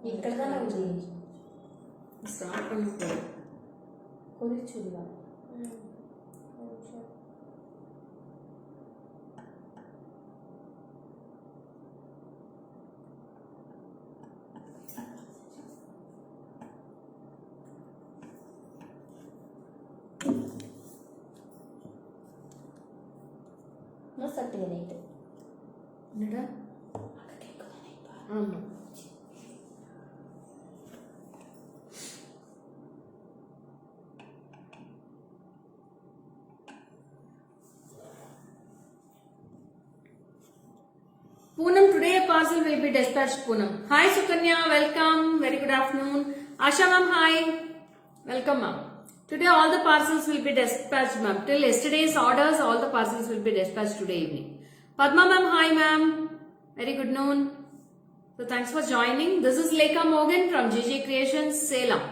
ఇక్కడదానే ఉంది స్టార్ట్ பண்ணும்போது కొరిచుడుగా no certificate என்னடா அங்க கேக்குதானே இப்ப ஆமா Poonam, today a parcel will be dispatched. Poonam. Hi Sukanya, welcome. Very good afternoon. Asha ma'am, hi. Welcome ma'am. Today all the parcels will be dispatched ma'am. Till yesterday's orders, all the parcels will be dispatched today evening. Padma ma'am, hi ma'am. Very good noon. So thanks for joining. This is Lekha Morgan from GJ Creations, Salem.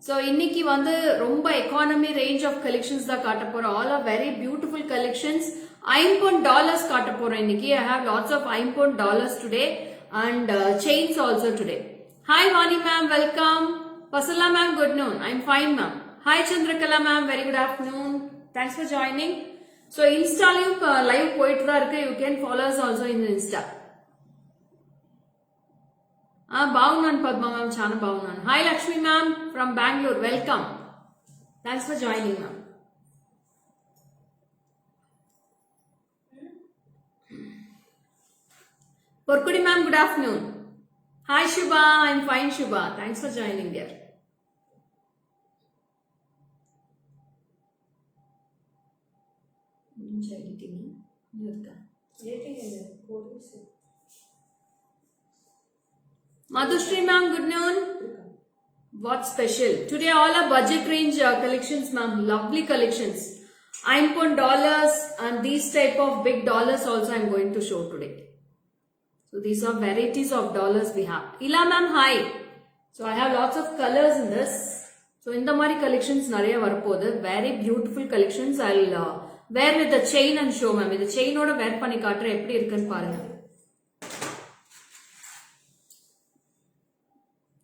So இன்னைக்கு வந்து ரொம்ப economy range of collections தான் காட்ட போறோம். All are very beautiful collections. $5 காட்ட போறோம் இன்னைக்கு. I have lots of $5 today and chains also today. Hi Vani ma'am, welcome. Pasala ma'am, good noon. I'm fine ma'am. Hi Chandrakala ma'am, very good afternoon. Thanks for joining. So Insta live போயிட்டு தான் இருக்கு. You can follow us also in Insta. బాగున్నాను Padma ma'am, చాలా బాగున్నాను. Hi Lakshmi ma'am from Bangalore, welcome. Thanks for joining ma'am. Porkudi ma'am, good afternoon. Hi Shubha, I'm fine Shubha. Thanks for joining there. Madhushri ma'am, good noon. What's special? Today all our budget range collections ma'am, lovely collections. $5 and these type of big dollars also I'm going to show today. So these are varieties of dollars we have. Ila ma'am, hi. So I have lots of colors in this. So in the mari collections nariya varapodhu, very beautiful collections. I'll wear with the chain and show ma'am. With the chain oda wear panni kaatra eppadi irukku paarenga.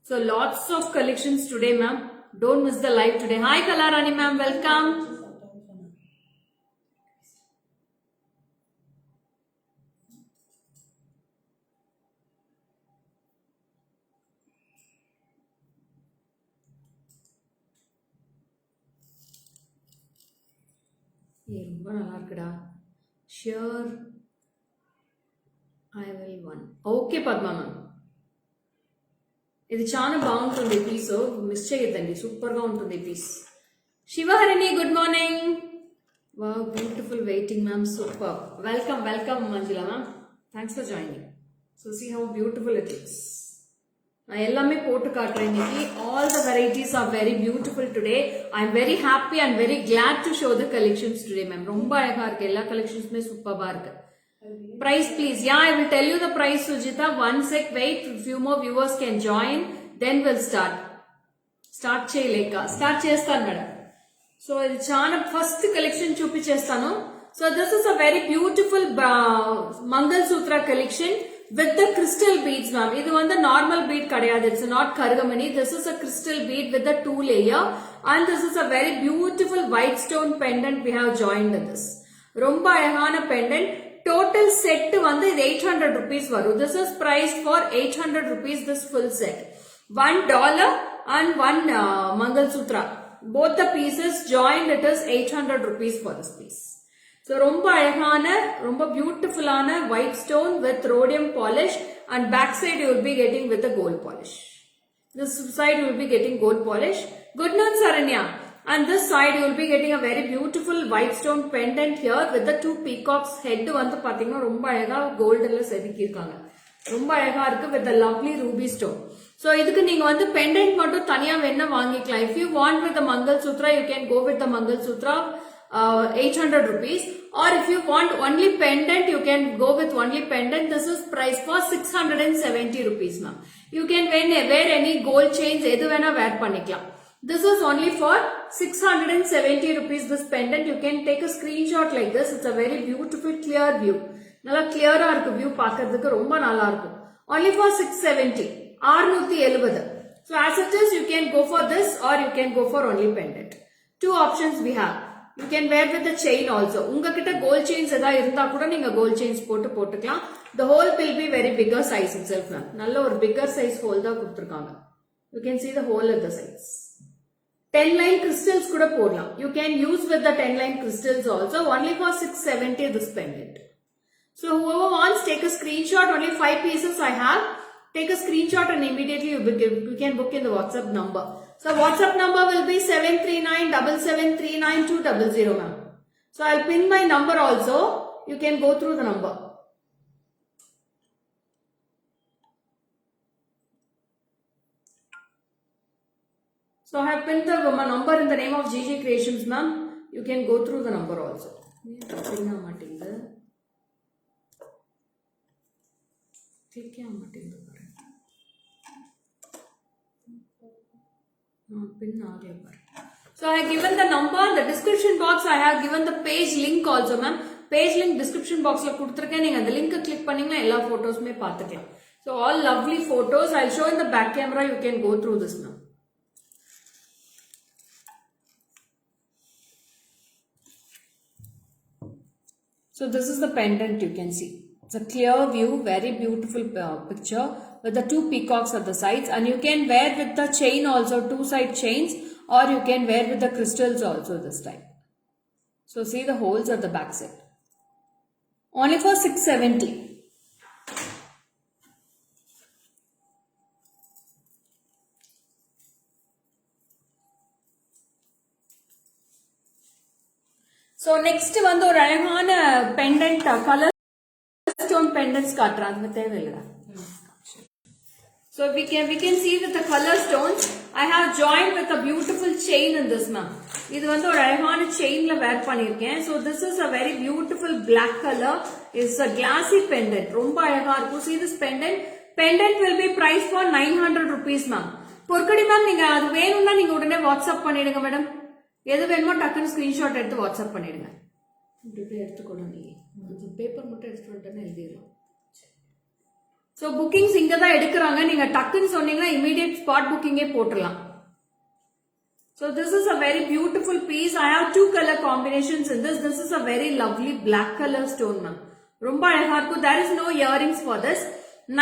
So lots of collections today ma'am. Don't miss the live today. Hi Kalarani ma'am, welcome. ரொம்ப நல்லா இருக்குடா. Sure I will one. Okay Padma ma'am. ఇది చాలా బాగుంటుంది piece, miss చేయొద్దండి, super గా ఉంటుంది piece. Sivaharini, good morning. Wow, beautiful waiting ma'am, super. Welcome welcome Manjula ma'am, thanks for joining. So see how beautiful it is. நான் எல்லாமே போட்டு காட்டுறேன் இன்னைக்கு. All the varieties are very beautiful today. I am very happy and very glad to show the collections today ma'am. ரொம்ப அழகா இருக்கு, எல்லா collectionsமே சூப்பரா இருக்கு. Price please. Yeah, I will tell you the price Sujita. One sec, wait, few more viewers can join, then we'll start. Start cheyaleka. Start chestanu madam. So ఇది చాలా first collection చూపించేస్తాను. So this is a very beautiful Mangal Sutra collection with the crystal beads ma'am. Idu vandu normal bead kadiyadu, it's not kargamani. This is a crystal bead with the 2 layer and this is a very beautiful white stone pendant we have joined in this. Romba alagana pendant. Total set vandu 800 rupees varu. This is priced for 800 rupees this full set. $1 and one Mangal Sutra. Both the pieces joined, it is 800 rupees for this piece. So ரொம்ப அழகான, ரொம்ப பியூட்டிஃபுல்லான white stone with rhodium polish and back side you will be getting with the gold polish. This side you will be getting gold polish. Good noon Saranya. And this side you will be getting a very beautiful white stone pendant here with the 2 peacocks. Head வந்து பாத்தீங்கன்னா ரொம்ப அழகா கோல்ட்ல செதுக்கி இருக்காங்க. ரொம்ப அழகா இருக்கு with the lovely ruby stone. So இதுக்கு நீங்க வந்து pendant மட்டும் தனியா வேணா வாங்கிக்கலாம். If you want with the Mangal Sutra, you can go with the Mangal Sutra 800 rupees, or if you want only pendant, you can go with only pendant. This is priced for 670 rupees ma'am. You can wear any gold chains, edu vena wear panikalam. This is only for 670 rupees this pendant. You can take a screenshot like this. It's a very beautiful clear view. Nalla clear ah irukku view paakradhukku romba nalla irukku. Only for 670. 670. So as it is, you can go for this or you can go for only pendant. Two options we have. You can wear with the chain also. Unga kitta gold chains edha irundha kuda neenga gold chains potukalam. The hole will be very bigger size itself ma'am. Nalla or bigger size hole da kuduthirukanga. You can see the hole at the sides. 10 line crystals kuda podlam. You can use with the 10 line crystals also. Only for 670 this pendant. So whoever wants, take a screenshot. Only 5 pieces I have. Take a screenshot and immediately you can book in the WhatsApp number. So WhatsApp number will be 73977392200 ma'am. So I'll pin my number also. You can go through the number. So I have pinned the number in the name of GG Creations ma'am. You can go through the number also. So I have given the number, the description box I have given the page link also ma'am. Page link description box la kuduthirken, neenga the link click pannina ella photos me paathukalam. So all lovely photos I'll show in the back camera. You can go through this ma'am. So this is the pendant you can see. It's a clear view, very beautiful picture with the two peacocks at the sides, and you can wear with the chain also, two side chains, or you can wear with the crystals also this time. So see the holes at the back side. Only for 670. So next வந்து ஒரு அழகான pendant color stone pendants காட்டுறேன். அது தேவையில்லை. So we can see with the color stones. I have joined with a beautiful chain in this ma'am. இது வந்து ஒரு அழகான chainல wear பண்ணிருக்கேன். So this is a very beautiful black color. It's a glassy pendant. ரொம்ப அழகா இருக்கும். See this pendant. Pendant will be priced for 900 rupees ma'am. பொற்கடி ma'am நீங்க அது வேணும்னா நீங்க உடனே வாட்ஸ்அப் பண்ணிடுங்க மேடம். எது வேணுமோ டக்குன்னு ஸ்கிரீன்ஷாட் எடுத்து வாட்ஸ்அப் பண்ணிடுங்க. இப்படி எடுத்துக்கணும் நீ. அந்த பேப்பர் மட்டும் எடுத்துட்டு வந்துட்டேன்னு எழுதிடலாம். ஸோ புக்கிங்ஸ் இங்க தான் எடுக்கிறாங்க. நீங்க டக்குன்னு சொன்னீங்கன்னா இமீடியட் ஸ்பாட் புக்கிங்கே போட்டுடலாம். So this is a very beautiful piece. I have two color combinations in this. This is a very lovely black color stone ma'am. ரொம்ப அழகா இருக்கும். There is no earrings for this.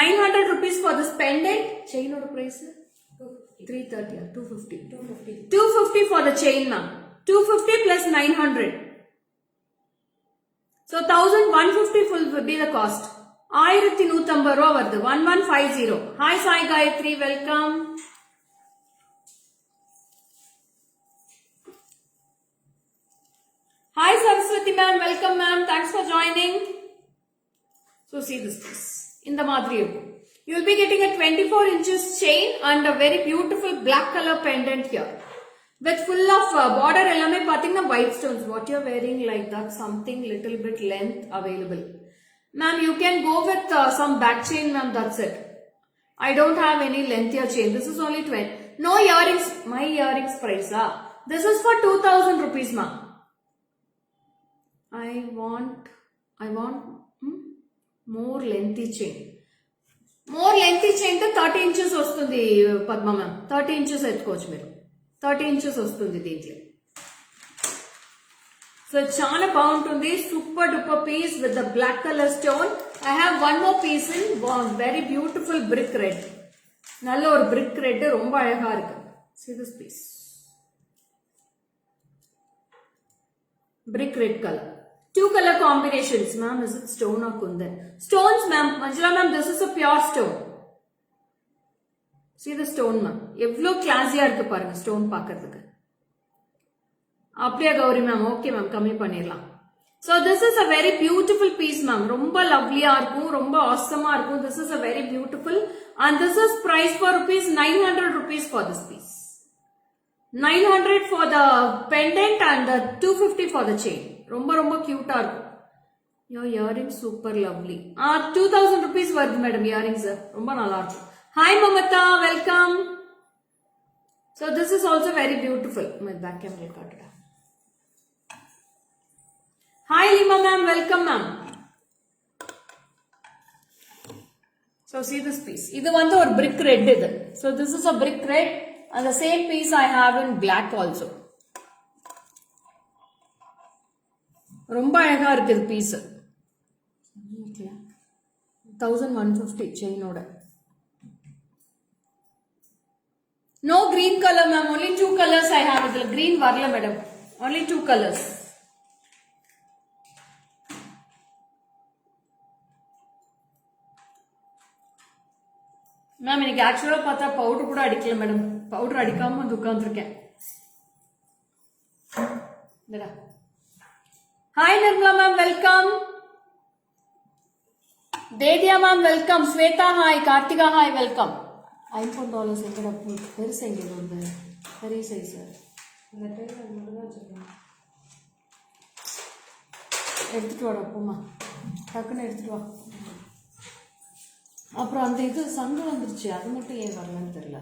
900 rupees for this pendant. Chain oda price 330 or 250 for the chain ma'am. 250 plus 900. So 1150 full will be the cost. 1150 ரூபாய் வருது. 1150. Hi Sai Gayatri, welcome. Hi Saraswati ma'am, welcome ma'am. Thanks for joining. So see this piece. In the madri irukkum. You will be getting a 24 inches chain and a very beautiful black color pendant here. With full of border ellame pathina white stones. What you are wearing like that, something little bit length available. Ma'am, you can go with some back chain ma'am, that's it. I don't have any lengthier chain. This is only 20. No earrings. My earrings price. This is for 2000 rupees ma'am. I want more lengthy chain. More lengthy chain to 30 inches వస్తుంది Padma ma'am. 30 inches ఎత్తుకోవచ్చు మీరు. 30 inches వస్తుంది దీంట్లో. So చాలా బాగుంటుంది. Super duper piece with the black colour stone. I have one more piece in very beautiful brick red. நல்ல ஒரு brick red ரொம்ப அழகா இருக்கு. See this piece. Brick red color. Two color combinations ma'am. Is it stone or kundan? Stones ma'am. Manjula ma'am, this is a pure stone. See the stone ma'am. எவ்வளோ கிளாஸியா இருக்கு பாருங்க stone பார்க்கிறதுக்கு. அப்படியே Gowri ma'am. Okay ma'am, கம்மி பண்ணிடலாம். So this is a very beautiful piece ma'am. ரொம்ப லவ்லியா இருக்கும், ரொம்ப ஆசமா இருக்கும். This is a very beautiful and this is priced for rupees 900 rupees for this piece. 900 for the pendant and 250 for the chain. ரொம்ப ரொம்ப கியூட்டா இருக்கும். Your earrings super lovely. 2000 rupees வருது madam earrings. ரொம்ப நல்லா இருக்கும். Hi Mamata, welcome. So this is also very beautiful. My back camera got it. Hi Lima ma'am, welcome ma'am. So see this piece. This one is brick red. So this is a brick red and the same piece I have in black also. ரொம்ப அழகா இருக்கு இது piece. 1150 செயினோட. No green color ma'am, only 2 colors I have. இதுல green வரல madam. Only 2 colors. Ma'am எனக்கு ஆக்சுவலா பார்த்தா powder கூட அடிக்கல மேடம். பவுடர் அடிக்காம வந்து உட்கார்ந்துருக்கேன். Hi Nirmala ma'am, welcome. Dedya ma'am, welcome. Sweta hi, Kartika hi, welcome. $5 எங்கடா பெருசு எங்க வந்து பெரிய சைஸ் எடுத்துட்டு வாடா போமா டக்குன்னு எடுத்துட்டு வா அப்புறம் அந்த இது சங்கு வந்துருச்சு அது மட்டும் ஏன் வரலன்னு தெரியல.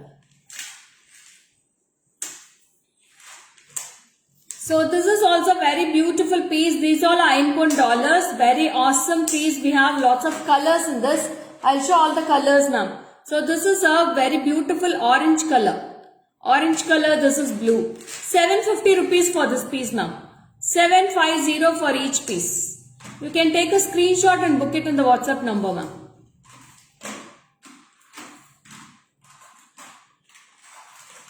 So this is also very beautiful piece. These all $9. Very awesome piece. We have lots of colors in this. I'll show all the colors now. So this is a very beautiful orange color. Orange color, this is blue. 750 rupees for this piece now. 750 for each piece. You can take a screenshot and book it in the WhatsApp number ma'am.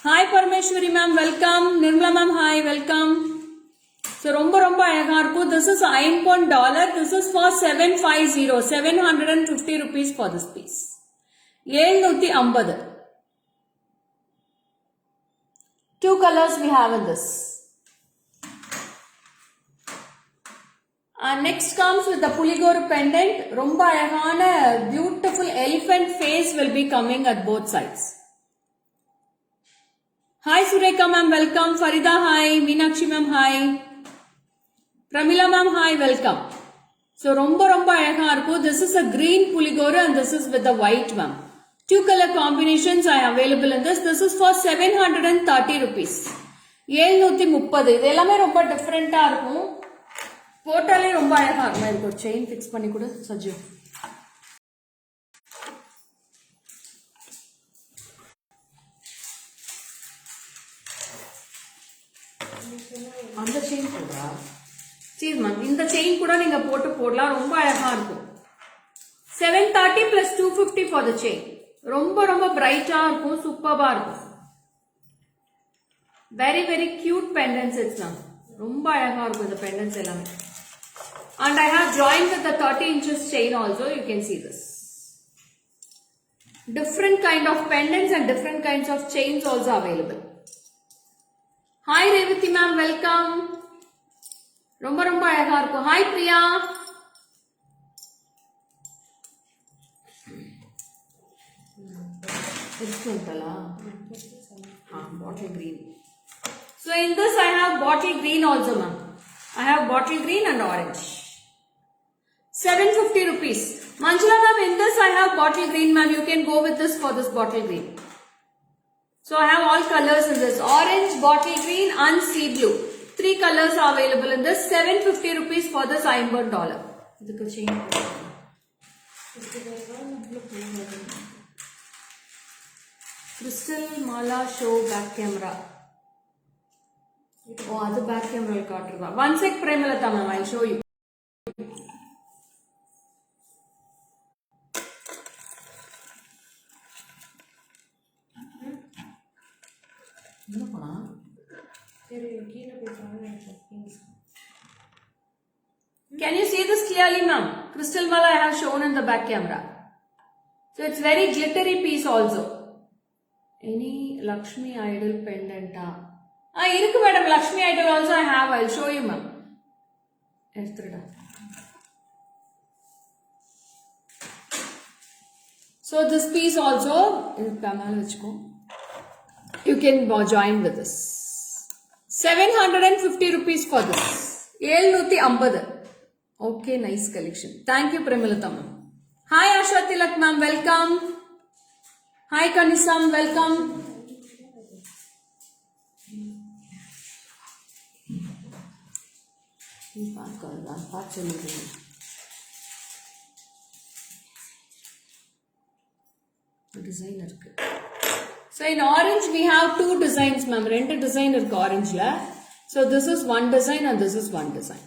Hi Parmeshwari ma'am, welcome. Nirmala ma'am, hi, welcome. So romba அழகா இருக்கும். This is $9. This is for 750 rupees for this piece. 750. 2 colors we have in this. And next comes with the Puligoru pendant. Romba அழகான beautiful elephant face will be coming at both sides. Hi Sureka ma'am, welcome. Farida hi, Meenakshi ma'am hi, Pramila ma'am hi, welcome. So romba அழகா இருக்கும். This is a green Puligoru and this is with the white ma'am. 2 color combinations are available in this. This is for 730 rupees. 730. இது எல்லாமே ரொம்ப டிஃபரெண்டா இருக்கும். போட்டாலே ரொம்ப அழகா இருக்கும். இதுக்கு ஒரு செயின் ஃபிக்ஸ் பண்ணி கொடு சஜு. அந்த செயின் போடுறா சரி மேம் இந்த செயின் கூட நீங்க போட்டு போடலாம் ரொம்ப அழகா இருக்கும். 730 plus 250 for the chain. ரொம்ப பிரைட்டா இருக்கும் சூப்பரா இருக்கும். very very cute pendant sets now. ரொம்ப அழகா இருக்கும் இந்த pendants எல்லாமே. And I have joined with the 30 inches chain also. You can see this. Different kind of pendants and different kinds of chains also available. Hi Revati ma'am, welcome. ரொம்ப அழகா இருக்கும். Hi Priya. Bottle green. So in this I have bottle green also ma'am. I have bottle green and orange. 750 rupees. Manjula ma'am, in this I have bottle green ma'am. You can go with this for this bottle green. So I have all colors in this. Orange, bottle green and sea blue. 3 colors are available in this. 750 rupees for this $9. Crystal Mala show back camera. Oh, that's back camera. One sec, Premalata ma'am, I'll show you. Can you see this clearly ma'am? Crystal Mala I have shown in the back camera. So it's very glittery piece also. Any Lakshmi idol pendant? Irukku madam, Lakshmi idol also I have. I'll show you ma'am. So this piece also, you can join with this. 750 rupees for this. 750. Okay, nice collection. Thank you Premilata ma'am. Hi Asha Tilak ma'am, welcome. Hi Kanisam, welcome. Designer. So in orange we have two designs, ma'am. Rendu design irukku orange la. So this is one design and this is one design.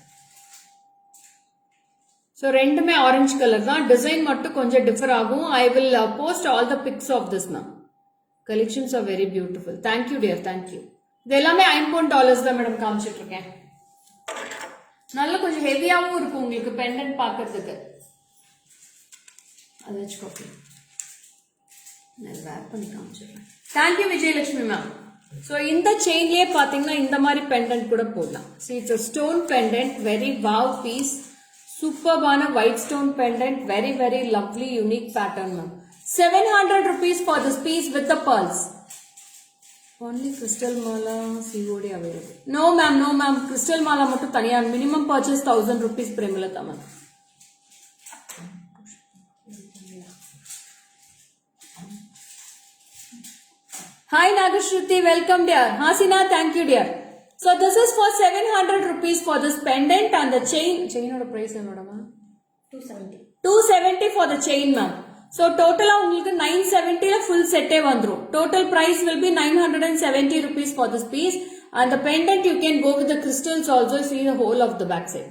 So rendume orange color da. Design mattu konja differ agum. I will post all the pics of this, ma'am. Collections are very beautiful. Thank you dear, thank you. இது எல்லாமே $5 தான் madam காமிச்சிட்டு இருக்கேன். நல்ல கொஞ்சம் ஹெவியாவும் இருக்கும் உங்களுக்கு pendant பார்க்கிறதுக்கு. அது வெச்சுக்கோங்க. நான் வேர் பண்ணி காமிச்சிடுறேன். Thank you Vijayalakshmi ma'am. So இந்த செயின்லயே பாத்தீங்கன்னா இந்த மாதிரி பெண்டன்ட் கூட போடலாம். See it's a stone pendant, very wow piece. Superbana white stone pendant, very very lovely unique pattern ma'am. 700 rupees for this piece with the pearls. Only crystal mala COD available. No ma'am, crystal mala mattu thaniya minimum purchase 1000 rupees Premlata ma'am. Hi Nagashruti, welcome dear. Hasina, thank you dear. So this is for 700 rupees for this pendant and the chain oda price ennoda ma 270 for the chain ma'am. So total உங்களுக்கு 970 la full set vandrum. Total price will be 970 rupees for this piece and the pendant you can go with the crystals also, see the whole of the back side.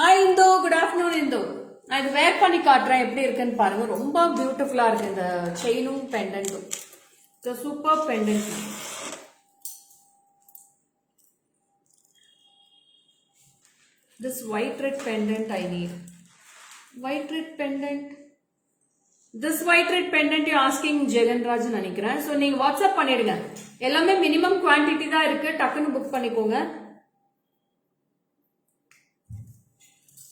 Hi Indo, good afternoon Indo. நான் இது வேர் பண்ணி காட்டுறேன் எப்படி இருக்குன்னு பாருங்க. ரொம்ப பியூட்டிஃபுல்லா இருக்கு இந்த செயினும் பெண்டன்ட்டும். The super pendant. This white red pendant I need. White red pendant. This white red pendant you asking Jagan Raj நினைக்கிறேன். So நீங்க WhatsApp பண்ணிடுங்க. எல்லாமே minimum quantity தான் இருக்கு. டக்குன்னு புக் பண்ணிக்கோங்க.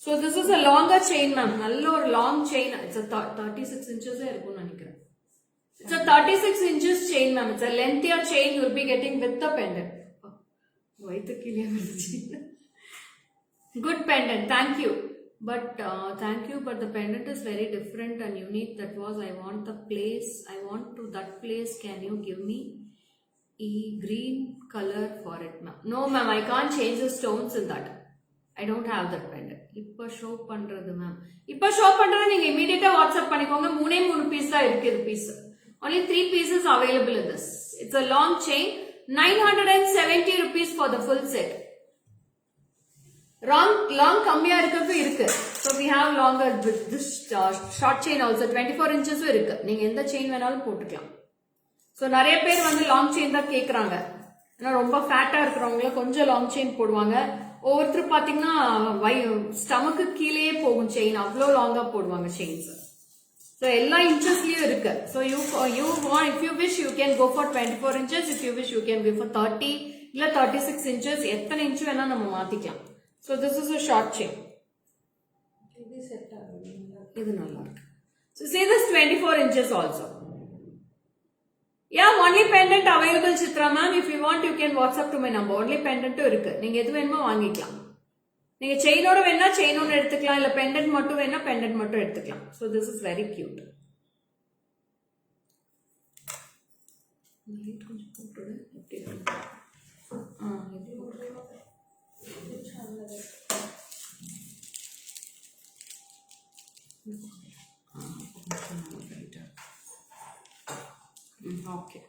So this is a longer chain ma'am. நல்ல ஒரு long chain. It's a 36 inches இருக்கும்னு நினைக்கிறேன். It's a 36 inches chain ma'am. It's a lengthier chain you will be getting with the pendant. Good pendant. Thank you. But the pendant is very different and unique. That was I want the place. I want to that place. Can you give me a green color for it ma'am? No ma'am, I can't change the stones in that. I don't have that pendant. இப்ப show பண்றது ma'am. இப்ப show பண்றது நீங்க immediate WhatsApp பண்ணிக்கோங்க. 3 piece தான் இருக்கு இது piece. Only 3 pieces available in this. It's a long chain. 970 rupees for the full set. Long கம்மியா இருக்கிறது இருக்கு. So we have longer with this short chain also 24 inches இருக்கு. நீங்க எந்த செயின் வேணாலும் போட்டுக்கலாம். So நிறைய பேர் வந்து லாங் செயின் தான் கேக்குறாங்க. ஏன்னா ரொம்ப ஃபேட்டா இருக்கிறவங்க கொஞ்சம் லாங் செயின் போடுவாங்க. ஒவ்வொருத்தர் பாத்தீங்கன்னா ஸ்டமக்கு கீழே போகும் செயின், அவ்வளோ லாங்கா போடுவாங்க செயின்ஸ். So எல்லா இன்ச்சஸ்லயும் இருக்கு. So you want, if you wish you can go for 24 inches, if you wish you can go for 30 இல்ல 36 inches, எத்தனை இன்ச் வேணா நம்ம மாத்திக்கலாம். So this is a short chain. இது நல்லா இருக்கு. So see this 24 inches also. Yeah, only pendant available Chitra ma'am. If you want you can WhatsApp to my number. Only pendant இருக்கு. நீங்க எது வேணுமோ வாங்கிக்கலாம். நீங்க செயினோட வேணா செயினோட எடுத்துக்கலாம், இல்ல பெண்டன்ட் மட்டும் வேணா பெண்டன்ட் மட்டும் எடுத்துக்கலாம். So this is very cute. கொஞ்சம் போட்டுடு எப்படி இருக்கு. Okay.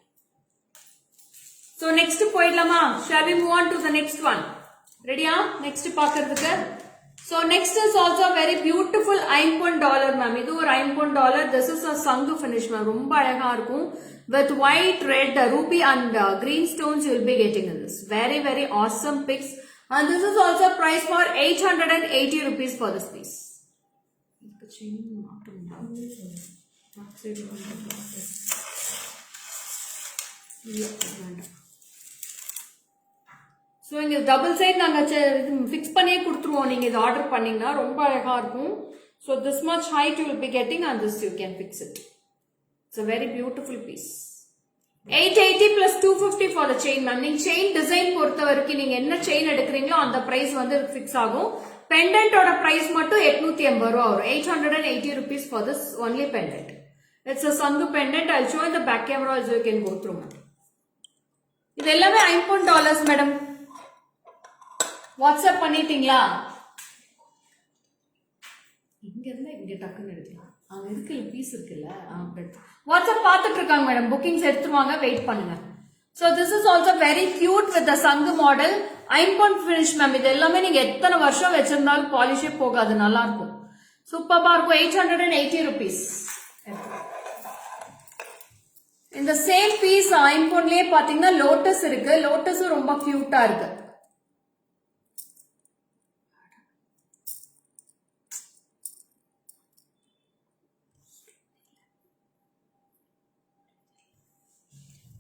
So next போயிடலாமா? Shall we move on to the next one? Ready? Next பார்க்கிறதுக்கு. So next is also a very beautiful $5 ma'am. இது ஒரு $5. This is a sangu finish ma'am. ரொம்ப அழகா இருக்கும். With white, red, ruby and green stones you will be getting in this. Very very awesome pics. And this is also price for 880 rupees for this piece. So இங்க double side நாங்க fix பண்ணியே கொடுத்துருவோம். நீங்க இது order பண்ணீங்கன்னா ரொம்ப அழகா இருக்கும். So this much height you will be getting and this you can fix it. It's a very beautiful piece. 880 plus 250 for the chain ma'am. நீங்க செயின் டிசைன் பொறுத்த வரைக்கும் நீங்க என்ன செயின் எடுக்கிறீங்களோ அந்த பிரைஸ் வந்து ஃபிக்ஸ் ஆகும். பெண்டன்ட்டோட பிரைஸ் மட்டும் 880 ரூபாய் வரும். 880 rupees for this only pendant. It's a Sangha pendant. I'll show in the back camera also, you can go through. இது எல்லாமே $5 மேடம். வாட்ஸ்அப் பண்ணிட்டீங்களா? இங்க இருந்தா இங்க டக்குன்னு எடுக்கலாம். அங்க இருக்குல்ல பீஸ் இருக்குல்ல, வாட்ஸ்அப் பார்த்துட்டு இருக்காங்க மேடம். புக்கிங்ஸ் எடுத்துருவாங்க, வெயிட் பண்ணுங்க. So this is also very cute with the Sangha model. 5 finish ma'am. இது எல்லாமே நீங்க எத்தனை வருஷம் வச்சிருந்தாலும் பாலிஷே போகாது, நல்லா இருக்கும். சூப்பரா இருக்கும். 880 rupees. இந்த சேம் பீஸ் 5 பாத்தீங்கன்னா லோட்டஸ் இருக்கு. லோட்டஸும் ரொம்ப கியூட்டா இருக்கு.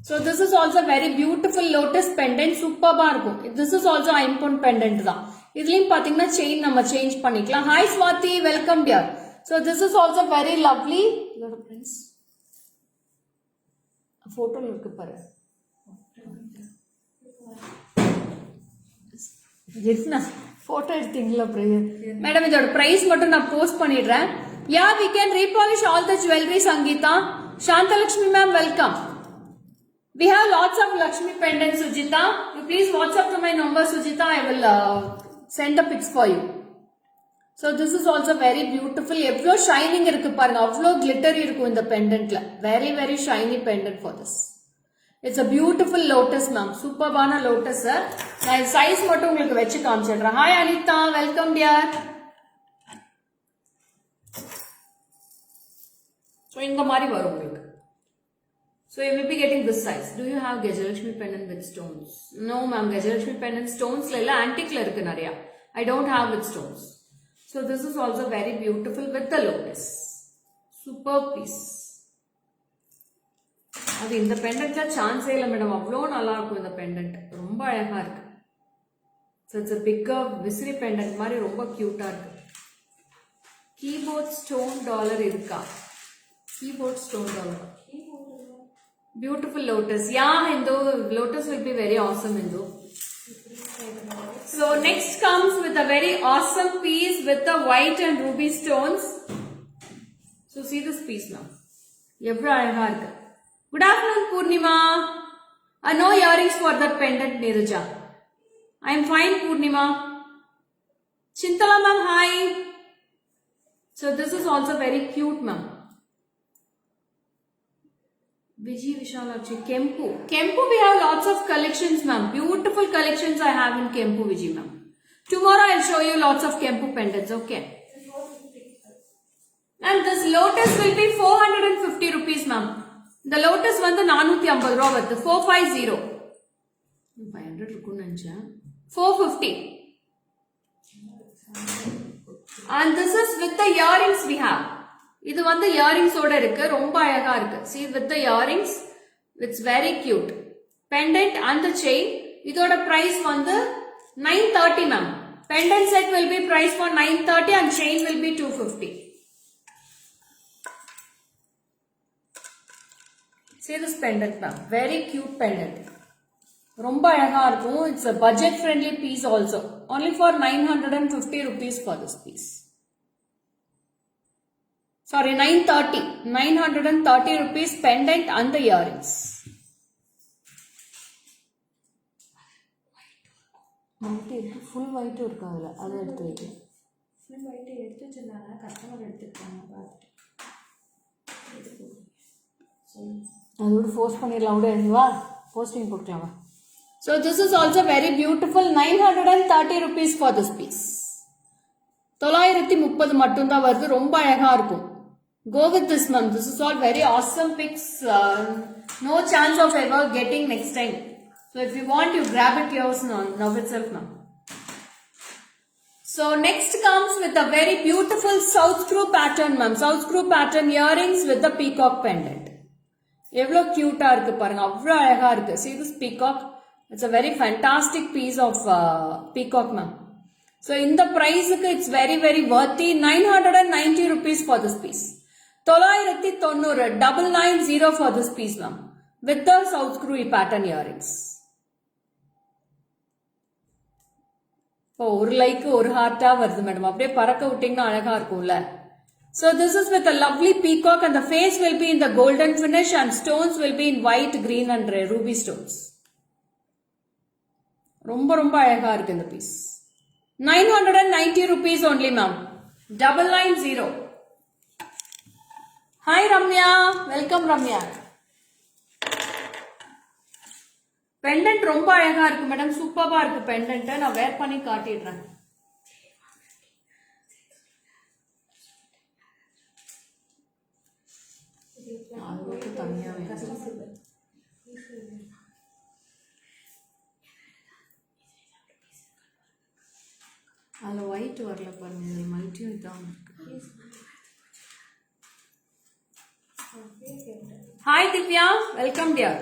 So this is also very beautiful lotus pendant. Superba இருக்கும். This is also 5 pendant தான். இதுலயும் பாத்தீங்கன்னா செயின் நம்ம சேஞ்ச் பண்ணிக்கலாம். Hi Swati, welcome dear. So this is also very lovely. இதோட பிரைஸ் போட்டோல இருக்கு பாரு. என்ன போட்டோ எடுத்தீங்களா மேடம்? இதோட பிரைஸ் மட்டும் நான் போஸ்ட் பண்ணிடுறேன். Yeah, we can repolish all the jewelry, Sangeeta. Shantalakshmi ma'am, welcome. We have lots of Lakshmi pendants, Sujita. You please WhatsApp to my number, Sujita. I will send the pics for you. So this is also very beautiful. Evlo shining irukku parunga. Avlo glittery irukku in the pendant la. Very very shiny pendant for this. It's a beautiful lotus, ma'am. Superbana lotus. Na size mattum ungalku vechi kaamichidren. Hi Anita, welcome dear. So inga mari varum ungalku. So you will be getting this size. Do you have Gajalakshmi pendant with stones? No ma'am, Gajalakshmi pendant stones la antique la irukku nariya. I don't have with stones. So this is also very beautiful with the lotus. Superb piece. அது இந்த பெண்டன்ட்ல சான்ஸே இல்லை madam. அவ்வளோ நல்லா இருக்கும் இந்த pendant. ரொம்ப அழகா இருக்கு. So it's a bigger விசிறி பெண்டன்ட் மாதிரி ரொம்ப கியூட்டா இருக்கு. கீபோர்ட் ஸ்டோன் டாலர் இருக்கா? Keyboard stone dollar. Beautiful lotus. Yeah, Hindu. Lotus will be very awesome, Hindu. So next comes with a very awesome piece with the white and ruby stones. So see this piece now. Evra alaga irukku. Good afternoon, Purnima. No earrings for that pendant, Neeraja. I am fine, Purnima. Chintala ma'am, hi. So this is also very cute, ma'am. Viji Vishalakshi, Kempu. Kempu, we have lots of collections, ma'am. Beautiful collections I have in Kempu, Viji, ma'am. Tomorrow I'll show you lots of Kempu pendants, okay? And this lotus will be 450 rupees, ma'am. The lotus வந்து 450 ரூபா வருது. 450. 500 இருக்கும் நினைச்சேன். 450. And this is with the earrings we have. இது வந்து earrings ஓட இருக்கு. ரொம்ப அழகா இருக்கு. See with the earrings, it's very cute. Pendant and the chain. இதோட price வந்து 930 ma'am. Pendant set will be priced for 930 and chain will be 250. See this pendant ma'am. Very cute pendant. ரொம்ப அழகா இருக்கும். It's a budget friendly piece also. Only for 950 rupees for this piece. Sorry, 930. 930 rupees pendant and the earrings. Full white irukadula adu eduthu veku. Full white eduthu vechiranga customer eduthirukanga paathu. Adu force panniralam oda enva posting podukalama. So this is also very beautiful. 930 rupees for this piece. 930 மட்டும் தான் வருது. ரொம்ப அழகா இருக்கும். Go with this ma'am. This is all very awesome pics. No chance of ever getting next time. So if you want, you grab it yours now itself ma'am. So next comes with a very beautiful south screw pattern ma'am. South screw pattern earrings with the peacock pendant. Evlo cute ah irukku parunga. Avlo alaga irukku. See this peacock. It's a very fantastic piece of peacock ma'am. So in the price it's very very worthy. 990 rupees for this piece. 990 for this piece ma'am. With the south screw pattern earrings. இப்போ ஒரு like ஒரு ஹார்ட்டா வருது madam. அப்படியே பறக்க விட்டீங்கன்னா அழகா இருக்கும்ல. So this is with a lovely peacock and the face will be in the golden finish and stones will be in white, green and ruby stones. ரொம்ப ரொம்ப அழகா இருக்கு இந்த piece. 990 rupees only ma'am. 990. Hi Ramya, welcome Ramya. Pendant ரொம்ப அழகா இருக்கு madam, சூப்பரா இருக்கு பெண்டன்ட். நான் வேர் பண்ணி காட்டிடுறேன். அது தனியா அதுல ஒயிட் வரல பாருங்க, மல்டியும் இதான் இருக்கு. Hi Divya, welcome dear.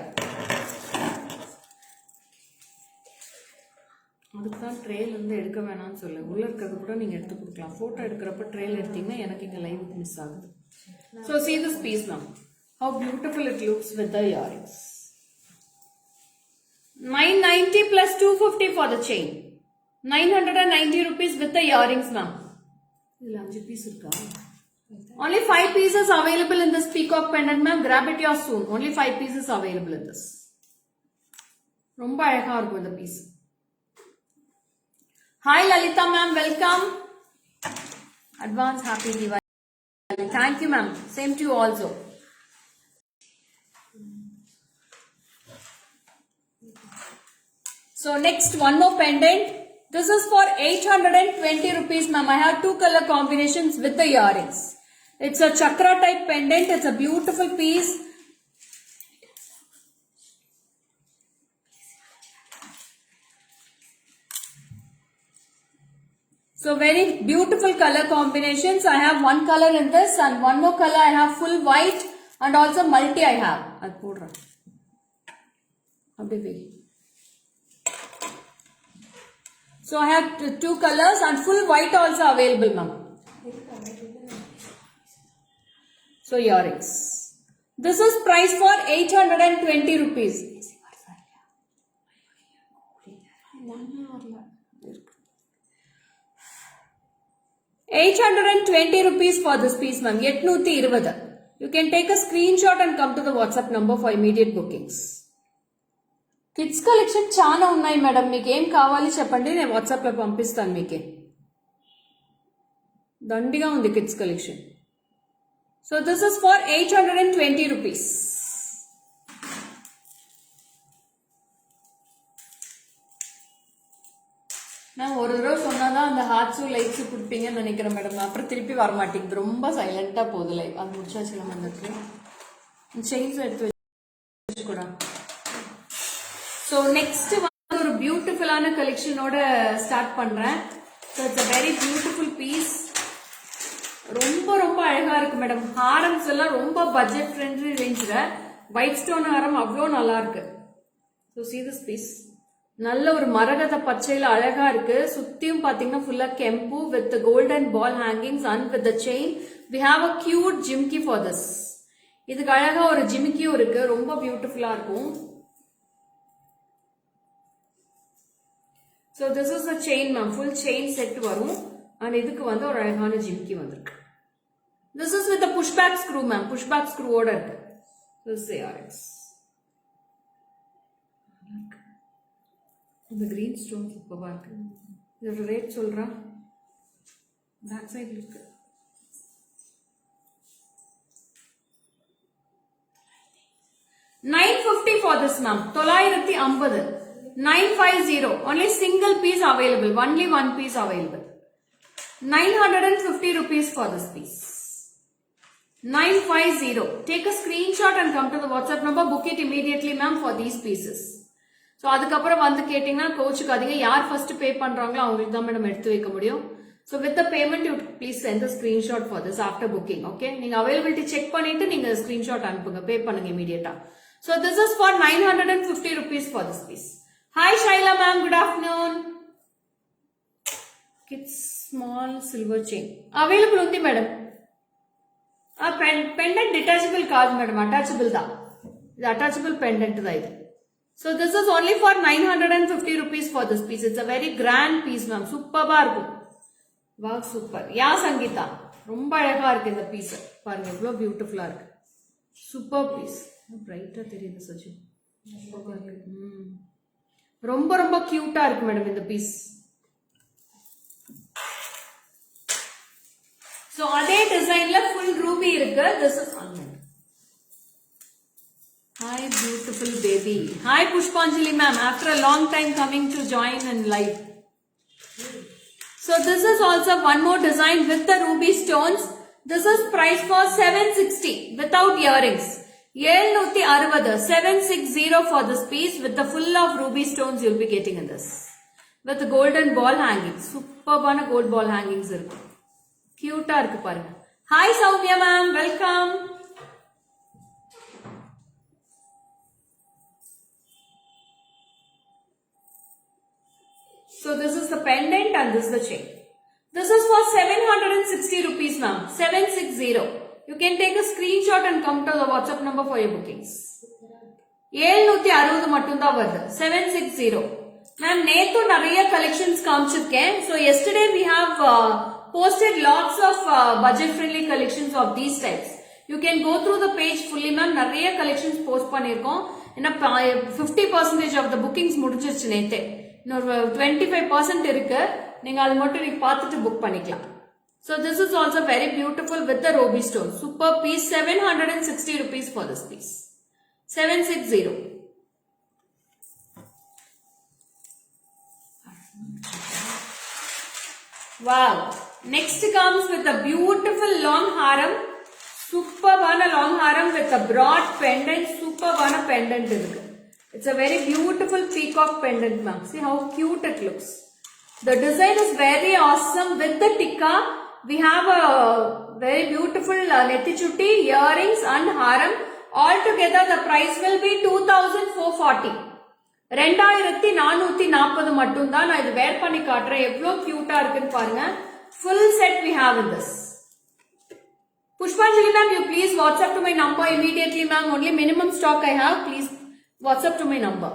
அதுக்குதான் ட்ரெயில் வந்து எடுக்க வேணாம்னு சொல்லு, உள்ள இருக்கிறது கூட நீங்க எடுத்து கொடுக்கலாம். போட்டோ எடுக்கிறப்ப ட்ரெயில் எடுத்தீங்கன்னா எனக்கு இங்க லைவ் மிஸ் ஆகுது. So see this piece now, how beautiful it looks with the earrings. 990 plus 250 for the chain. 990 rupees with the earrings ma'am. இதுல 5 பீஸ் இருக்கா? Only 5 pieces available in this peacock pendant ma'am. Grab it yours soon. Only 5 pieces available in this. ரொம்ப அழகா இருக்கும் இந்த piece. Hi Lalita ma'am, welcome. Advance happy Diwali. Thank you ma'am. Same to you also. So next one more pendant. This is for 820 rupees ma'am. I have 2 color combinations with the earrings. It's a chakra type pendant. It's a beautiful piece. So very beautiful color combinations. I have one color in this and one more color. I have full white and also multi I have. I'll put it. So I have 2 colors and full white also available ma'am. So earrings. This is priced for 820 rupees. 820 rupees for this piece ma'am. 820. You can take a screenshot and come to the WhatsApp number for immediate bookings. Kids collection చాలా ఉన్నాయి madam, మీకు ఏం కావాలి చెప్పండి, నేను WhatsApp లో పంపిస్తాను. మీకే దండిగా ఉంది kids collection. So this is for 820 rupees. நான் ஒரு தடவை சொன்னாதான் அந்த ஹார்ட்ஸும் லைக்ஸும் கொடுப்பீங்கன்னு நினைக்கிறேன் மேடம். அப்புறம் திருப்பி வரமாட்டேங்குது, ரொம்ப சைலண்டா போகுது லைவ். அது முடிச்சாச்சு நம்ம வந்துருக்கு. செயின்ஸ் எடுத்து வச்சுக்கூட. ஸோ நெக்ஸ்ட் வந்து ஒரு பியூட்டிஃபுல்லான கலெக்ஷனோட ஸ்டார்ட் பண்றேன். So it's a very beautiful piece. ரொம்ப ரொம்ப அழகா இருக்கு மேடம். ஹாரம்ஸ் எல்லாம் ரொம்ப பட்ஜெட் ஃப்ரெண்ட்லி ரேஞ்சில். ஒயிட் ஸ்டோன் ஹாரம் அவ்வளோ நல்லா இருக்கு. So see this piece. நல்ல ஒரு மரகத பச்சையில அழகா இருக்கு. சுத்தியும் பாத்தீங்கன்னா ஃபுல்லா கெம்பு with golden ball hangings and with chain. We have a cute jhumki for this. இதுக்கு அழகா ஒரு ஜிம்கியும் இருக்கு, ரொம்ப பியூட்டிஃபுல்லா இருக்கும். So this is a chain ma'am, full chain set வரும். and இதுக்கு வந்து ஒரு அழகான ஜிம்கி வந்திருக்கு. This is with a pushback screw ma'am, pushback screw ஓட இருக்கு. This is ARX. இந்த கிரீன் ஸ்டோன் சூப்பரா இருக்கு. இதோட ரேட் சொல்றேன். பேக் சைடு இருக்கு. $950 for this ma'am. 950. 950. Only single piece available. Only one piece available. 950 rupees for this piece. 950. Take a screenshot and come to the WhatsApp number. Book it immediately ma'am for these pieces. So அதுக்கப்புறம் வந்து கேட்டீங்கன்னா கோச்சுக்காதீங்க. யார் first பே பண்றாங்களோ அவங்களுக்கு தான் madam எடுத்து வைக்க முடியும். So with the payment you please send the screenshot for this after booking. Okay, நீங்க availability check பண்ணிட்டு நீங்க screenshot அனுப்புங்க, பே பண்ணுங்க immediate. So this is for 950 rupees for this piece. Hi Shaila ma'am, good afternoon. Kids small silver chain available undi madam. Pendant detachable card madam, attachable da. This attachable pendant da idu. So this is only for 950 rupees for this piece. It's a very grand piece ma'am. Super ba irukum. Wow, super. Yeah Sangeeta. ரொம்ப அழகா இருக்கு இந்த piece பாருங்க எவ்வளவு பியூட்டிஃபுல்லா இருக்கு super piece பிரைட்டா தெரியுது சஜு ரொம்ப ரொம்ப கியூட்டா இருக்கு மேடம் இந்த பீஸ் சோ அதே டிசைன்ல ஃபுல் ரூபி இருக்கு this is online Hi beautiful baby. Hi Pushpanjali ma'am. After a long time coming to join in live. So this is also one more design with the ruby stones. This is price for 760 without earrings. 760 760 for this piece with the full of ruby stones you'll be getting in this. With the golden ball hangings. Superb gold ball hangings irukku. Cute ah irukku parunga. Hi Soumya ma'am. Welcome. So this is the pendant and this is the chain. This is for 760 rupees ma'am. 760. You can take a screenshot and come to the WhatsApp number for your bookings. 760 மட்டும்தா வருது 760. Ma'am நேத்து நிறைய collections காமிச்சிருக்கேன். So yesterday we have posted lots of budget friendly collections of these types. You can go through the page fully ma'am. நிறைய collections post பண்ணிருக்கோம். ஏன்னா 50% of the bookings முடிஞ்சிருச்சு நேத்தே. இன்னொரு 25% இருக்கு நீங்க அது மட்டும் நீங்க பார்த்துட்டு புக் பண்ணிக்கலாம் so this is also very beautiful with the ruby stone super piece 760 rupees for this piece 760 wow next comes with a beautiful long haram superbana long haram with a broad pendant superbana pendant irukku. It's a very beautiful peacock pendant ma'am. See how cute it looks. The design is very awesome with the tikka. We have a very beautiful nettichutti, earrings and haram. All together the price will be 2440. 2440 மட்டும் தான் நான் இது வேர் பண்ணி காட்றேன் எவ்வளவு கியூட்டா இருக்குன்னு பாருங்க full set we have in this Pushpanjali ma'am you please WhatsApp to my number immediately ma'am only minimum stock I have please WhatsApp to my number.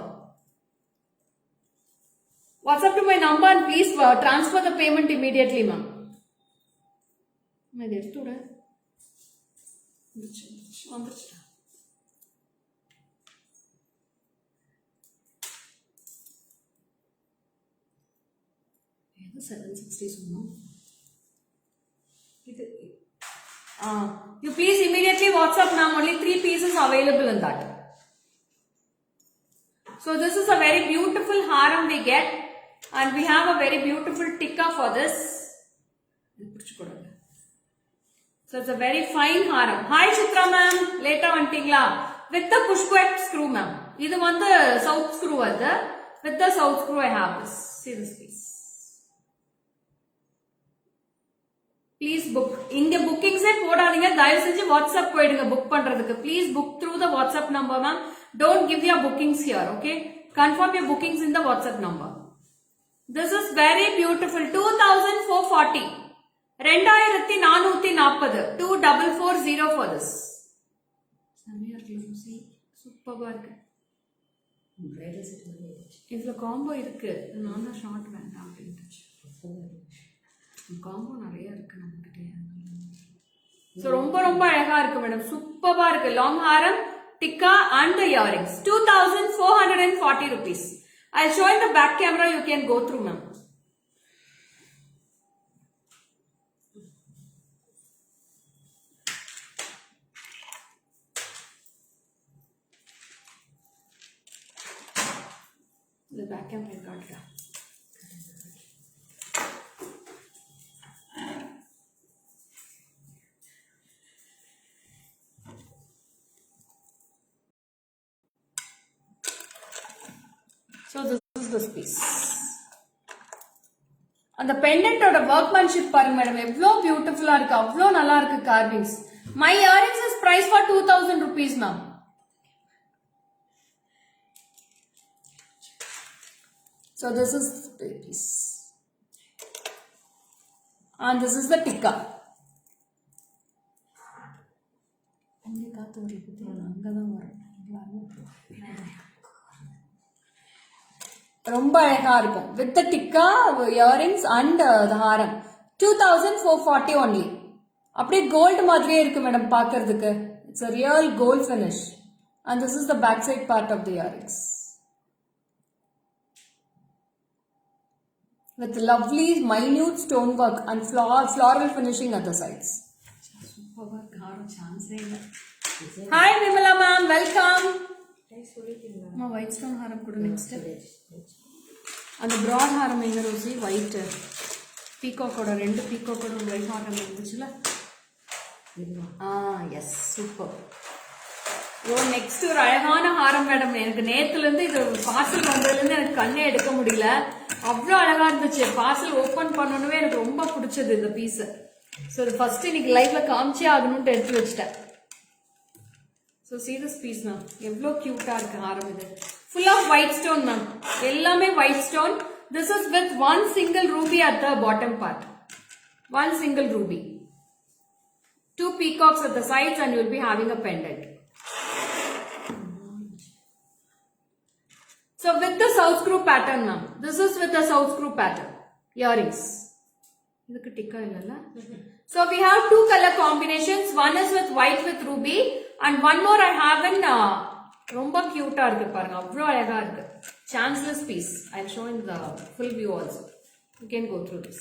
WhatsApp to my number and please transfer the payment immediately, ma'am. मैं देख तो रहा है 760 सुनो you please immediately WhatsApp ma'am only 3 pieces available in that. So this is a very beautiful haram we get and we have a very beautiful tikka for this. So it's a very fine haram. Hi Chitra ma'am, later vantingla with the pushback screw ma'am. Idu vandu south screw adha. With the south screw I have this. See this piece. Please book. Inga bookings e podadinga dayavu senju WhatsApp poidunga book pandradhukku. Please book through the WhatsApp number ma'am. Don't give your bookings here, okay? Confirm your bookings in the WhatsApp number. This is very beautiful. 2440. 2440. 2440 for this. Superb இருக்கு. இதுல combo இருக்கு. நான் தான் short வேண்டாம் அப்படின்னுச்சு. Combo நிறைய இருக்கு நம்மகிட்ட. So ரொம்ப ரொம்ப அழகா இருக்கு மேடம். சூப்பரா இருக்கு. Long Haram tikka and the earrings 2440 rupees. I'll show in the back camera you can go through ma'am. The back camera I got it. So this is this piece. And the pendant or the workmanship பாருங்க madam எவ்வளவு பியூட்டிஃபுல்லா இருக்கு அவ்வளவு நல்லா இருக்கு carvings. My earrings is priced for 2000 rupees ma'am. So this is the piece. And this is the tikka. அங்க காத்து வருது அங்கதான் வரும் ரொம்ப அழகா இருக்கும் with the tikka earrings and the haram 2440 only அப்படியே கோல்டு மாதிரியே இருக்கு மேடம் பார்க்கிறதுக்கு. It's a real gold finish and this is the back side part of the earrings with lovely minute stone work and floral finishing at the sides. Super haram chance இல்ல. Hi Vimala ma'am, welcome. White stone haram kudu next. அந்த broad haram எங்க ரோசி? white peacock ஓட ரெண்டு peacock ஓட white haram இருந்துச்சுல. Yes super. Next ஒரு அழகான ஹாரம் மேடம். எனக்கு நேத்துல இருந்து இது பார்சல் வந்ததுல இருந்து எனக்கு கண்ணே எடுக்க முடியல. அவ்வளவு அழகா இருந்துச்சு. பார்சல் ஓபன் பண்ணணுமே எனக்கு ரொம்ப பிடிச்சது இந்த பீஸ். ஸோ இது ஃபர்ஸ்ட் இன்னைக்கு லைவ்ல காமிச்சே ஆகணும்னு எடுத்து வச்சிட்டேன். So see this piece ma'am, எவ்வளோ கியூட்டா இருக்கு ஹாரம். இது full of white stone ma'am, எல்லாமே white stone. This is with one single ruby at the bottom part. One single ruby, two peacocks at the sides and you will be having a pendant. So with the south screw pattern ma'am, this is with the south screw pattern earrings. idukku tikka illala. So we have two color combinations. One is with white with ruby and one more I have in romba cute ah irukku parunga, avlo alaga irukku. Chanceless piece. I am showing the full view also. You can go through this.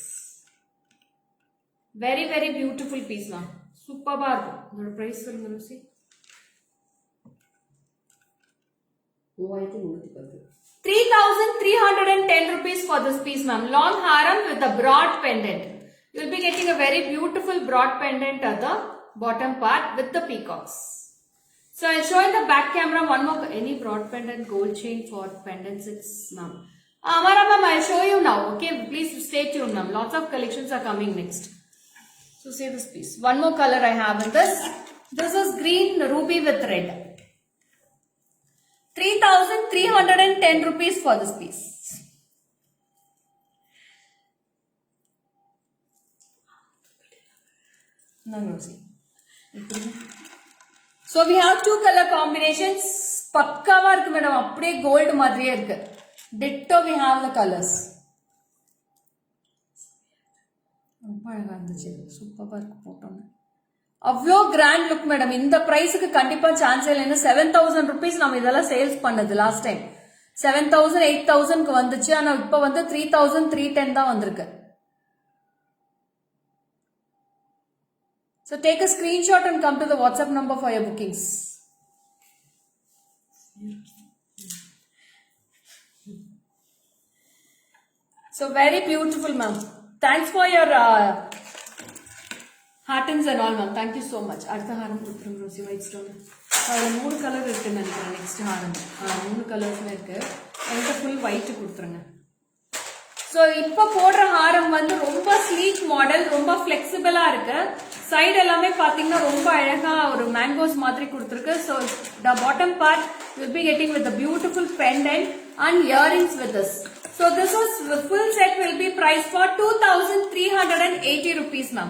Very very beautiful piece ma'am. சூப்பரா இருக்கும். இதோட price சொல்லுங்க Rousey. 3310 rupees for this piece ma'am. Long haram with a broad pendant. You will be getting a very beautiful broad pendant at the bottom part with the peacocks. So I'll show in the back camera one more. Any broad pendant gold chain for pendants it's ma'am. Amara ma'am, I'll show you now. Okay, please stay tuned ma'am. Lots of collections are coming next. So see this piece. One more color I have in this. This is green ruby with red. 3310 rupees for this piece. So we have two color combinations. பக்காவா இருக்கு madam, அப்படியே gold மாதிரியே இருக்கு. Ditto we have the colors. ரொம்ப அழகா இருந்துச்சு. சூப்பரா இருக்கு போட்டோன்னு. அவ்வளோ கிராண்ட் லுக் மேடம். இந்த பிரைஸுக்கு கண்டிப்பா சான்ஸ் இல்லைன்னு 7000 rupees நம்ம இதெல்லாம் சேல்ஸ் பண்ணது லாஸ்ட் டைம். 7000 8000க்கு வந்துச்சு. ஆனா இப்ப வந்து 3310 தான் வந்திருக்கு. So take a screenshot and come to the WhatsApp number for your bookings. So very beautiful ma'am. Thanks for your heartings and all ma'am. Thank you so much. அடுத்த ஹாரம் கொடுத்துருங்க Rousey. White stone. அதில் 3 colour இருக்குன்னு நினைக்கிறேன். Next ஹாரம் 3 கலர்ஸ்ல இருக்கு. எனக்கு full white கொடுத்துருங்க. So இப்போ போடுற ஹாரம் வந்து ரொம்ப ஸ்லீக் மாடல், ரொம்ப ஃபிளெக்சிபிளா இருக்கு. சைடு எல்லாமே பாத்தீங்கன்னா ரொம்ப அழகா ஒரு மேங்கோஸ் மாதிரி கொடுத்துருக்கு. So the bottom part will be getting with beautiful pendant and earrings with this. So this is the full set will be priced for 2380 rupees ma'am.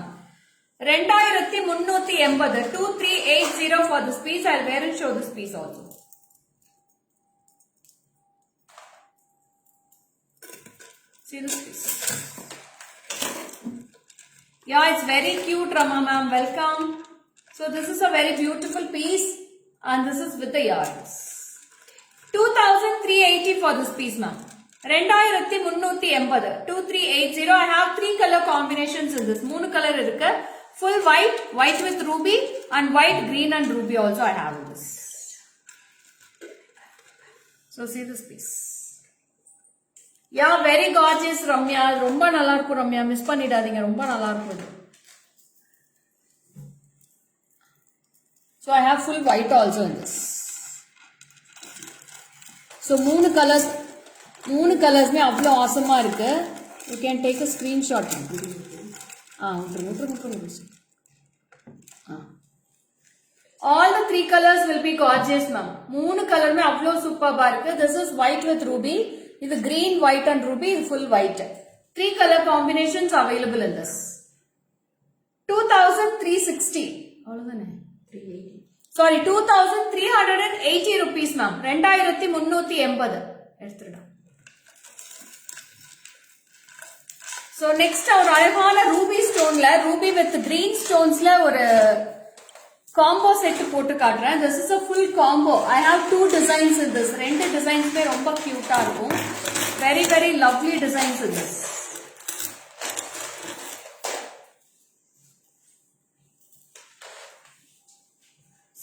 2380 2380 for this piece. I'll wear and show this piece also. See this piece. Yeah, it's very cute Rama ma'am. Welcome. So this is a very beautiful piece and this is with the earrings. 2380 for this piece ma'am. 2380 2380. I have 3 color combinations in this. 3 color irukku. Full white, white with ruby and white, green and ruby also I have in this. So see this piece. Yeah, very gorgeous Ramya. Romba nalla irukku Ramya. Miss pannidadinga. Romba nalla irukku idu. So I have full white also in this. So 3 colors में अவ்வளோ awesome-ஆ இருக்கு. You can take a screenshot. All the 3 colors will be gorgeous ma'am. 3 color में अவ்வளோ superb-ஆ இருக்கு. This is white with ruby. இது green, white and ruby. இது full white. 3 color combinations available in this. 2360. அவ்வளவுதானே? 380. Sorry, 2380 rupees ma'am. 2380 எடுத்துடா. So next ஒரு அழகான Ruby ஸ்டோன்ல Ruby with green ஸ்டோன்ஸ்ல ஒரு combo set போட்டு காட்டுறேன். This is a full combo. I have two designs in this. ரெண்டு டிசைன்ஸ்மே ரொம்ப கியூட்டா இருக்கும். Very very lovely designs in this.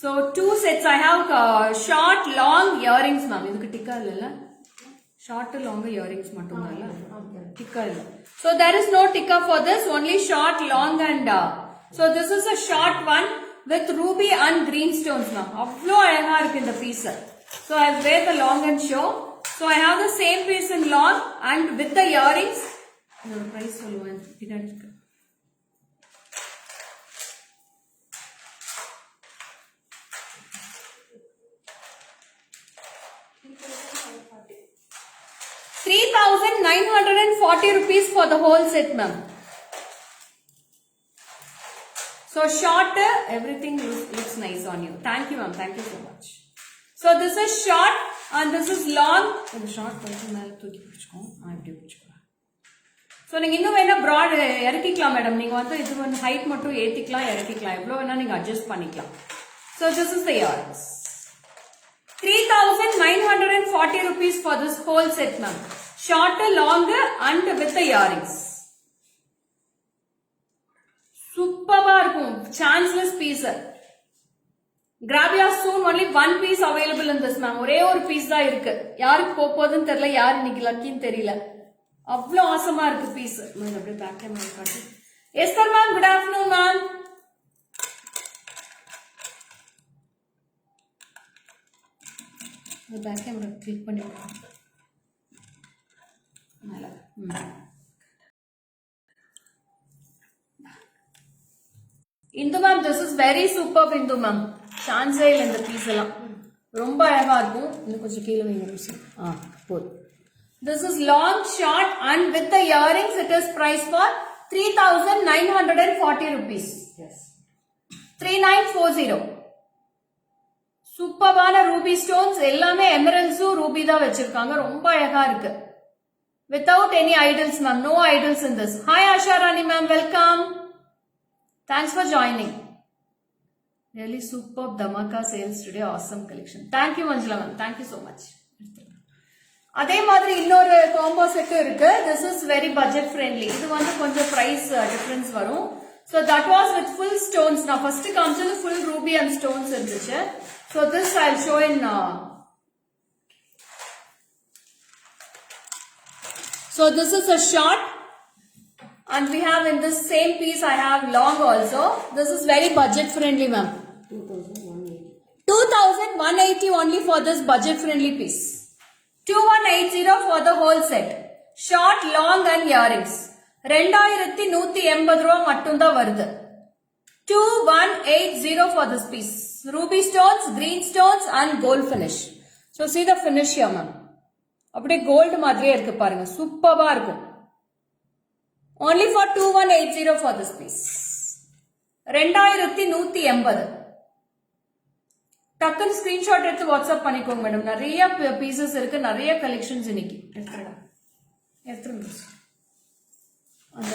So two sets I have short long earrings ma'am. இதுக்கு டிக்கா இல்லல? Short long earrings மட்டும் தான் இல்ல? Tikka இல்ல. So there is no tikka for this, only short long and so this is a short one with ruby and green stones ma'am. அவ்ளோ அழகா இருக்கு இந்த piece. So I wear the long and show. So I have the same piece in long and with the earrings. இதோட price சொல்லுவேன் பின்னாடி இருக்கு. ₹3,940 for the whole set, ma'am. So short, everything looks nice on you. Thank you, ma'am. Thank you so much. So this is short and this is long. The short person மேல தூக்கி பிடிச்சுக்கோ. இப்படி பிடிச்சுக்கலாம். So நீங்க இன்னும் வேணா broad இறக்கிக்கலாம் madam. நீங்க வந்து இது வந்து height மட்டும் ஏத்திக்கலாம் இறக்கிக்கலாம். எவ்வளவு வேணா நீங்க adjust பண்ணிக்கலாம். So this is the earrings. ₹3,940 for this whole set, ma'am. Short, long and with the earrings. Superba இருக்கும். Chanceless piece. Grab your soon. Only one piece available in this, ma'am. ஒரே ஒரு piece தான் இருக்கு. யாருக்கு போகுதுன்னு தெரியல, யார் இன்னைக்கு லக்கின்னு தெரியல. அவ்வளோ ஆசமா இருக்கு பீஸ். நான் அப்படியே பேக் கேமரா காட்டு. Esther ma'am, good afternoon ma'am. Back camera click பண்ணி விடுறேன். Indu ma'am, this is very super Indu ma'am. சான்ஸே இல்லை இந்த பீஸ் எல்லாம். ரொம்ப அழகா இருக்கும். இன்னும் கொஞ்சம் கீழே வைங்க. போதும். This is long, short and with the earrings it is priced for ₹3,940. Yes. 3940. சூப்பரான ரூபி ஸ்டோன்ஸ் எல்லாமே எமரல்ஸும் ரூபி தான் வச்சிருக்காங்க. ரொம்ப அழகா இருக்கு. Without any idols, ma'am. No idols in this. Hi, Asha Rani, ma'am. Welcome. Thanks for joining. Really superb Dhamaka sales today. Awesome collection. Thank you, Manjula, ma'am. Thank you so much. அதே மாதிரி இன்னொரு combo set இருக்கு. This is very budget friendly. இது வந்து கொஞ்சம் price difference வரும். So that was with full stones. நான் first காமிச்சது full ruby and stones இருந்துச்சு. So this I'll show in so this is a short and we have in this same piece I have long also. This is very budget friendly, ma'am. 2,180 only for this budget friendly piece. 2180 for the whole set. Short, long and earrings. 2180 ரூபாய் மட்டும் தான் வருது. 2180 for this piece. Ruby stones, green stones and gold finish. So see the finish here, ma'am. அப்படியே gold மாதிரியே இருக்கு பாருங்க. சூப்பரா இருக்கும். Only for 2180 for this piece. 2180. டக்குன்னு ஸ்கிரீன்ஷாட் எடுத்து வாட்ஸ்அப் பண்ணிக்கோங்க மேடம். நிறைய பீசஸ் இருக்கு, நிறைய கலெக்ஷன்ஸ் இன்னைக்கு. எடுத்துருங்க. அந்த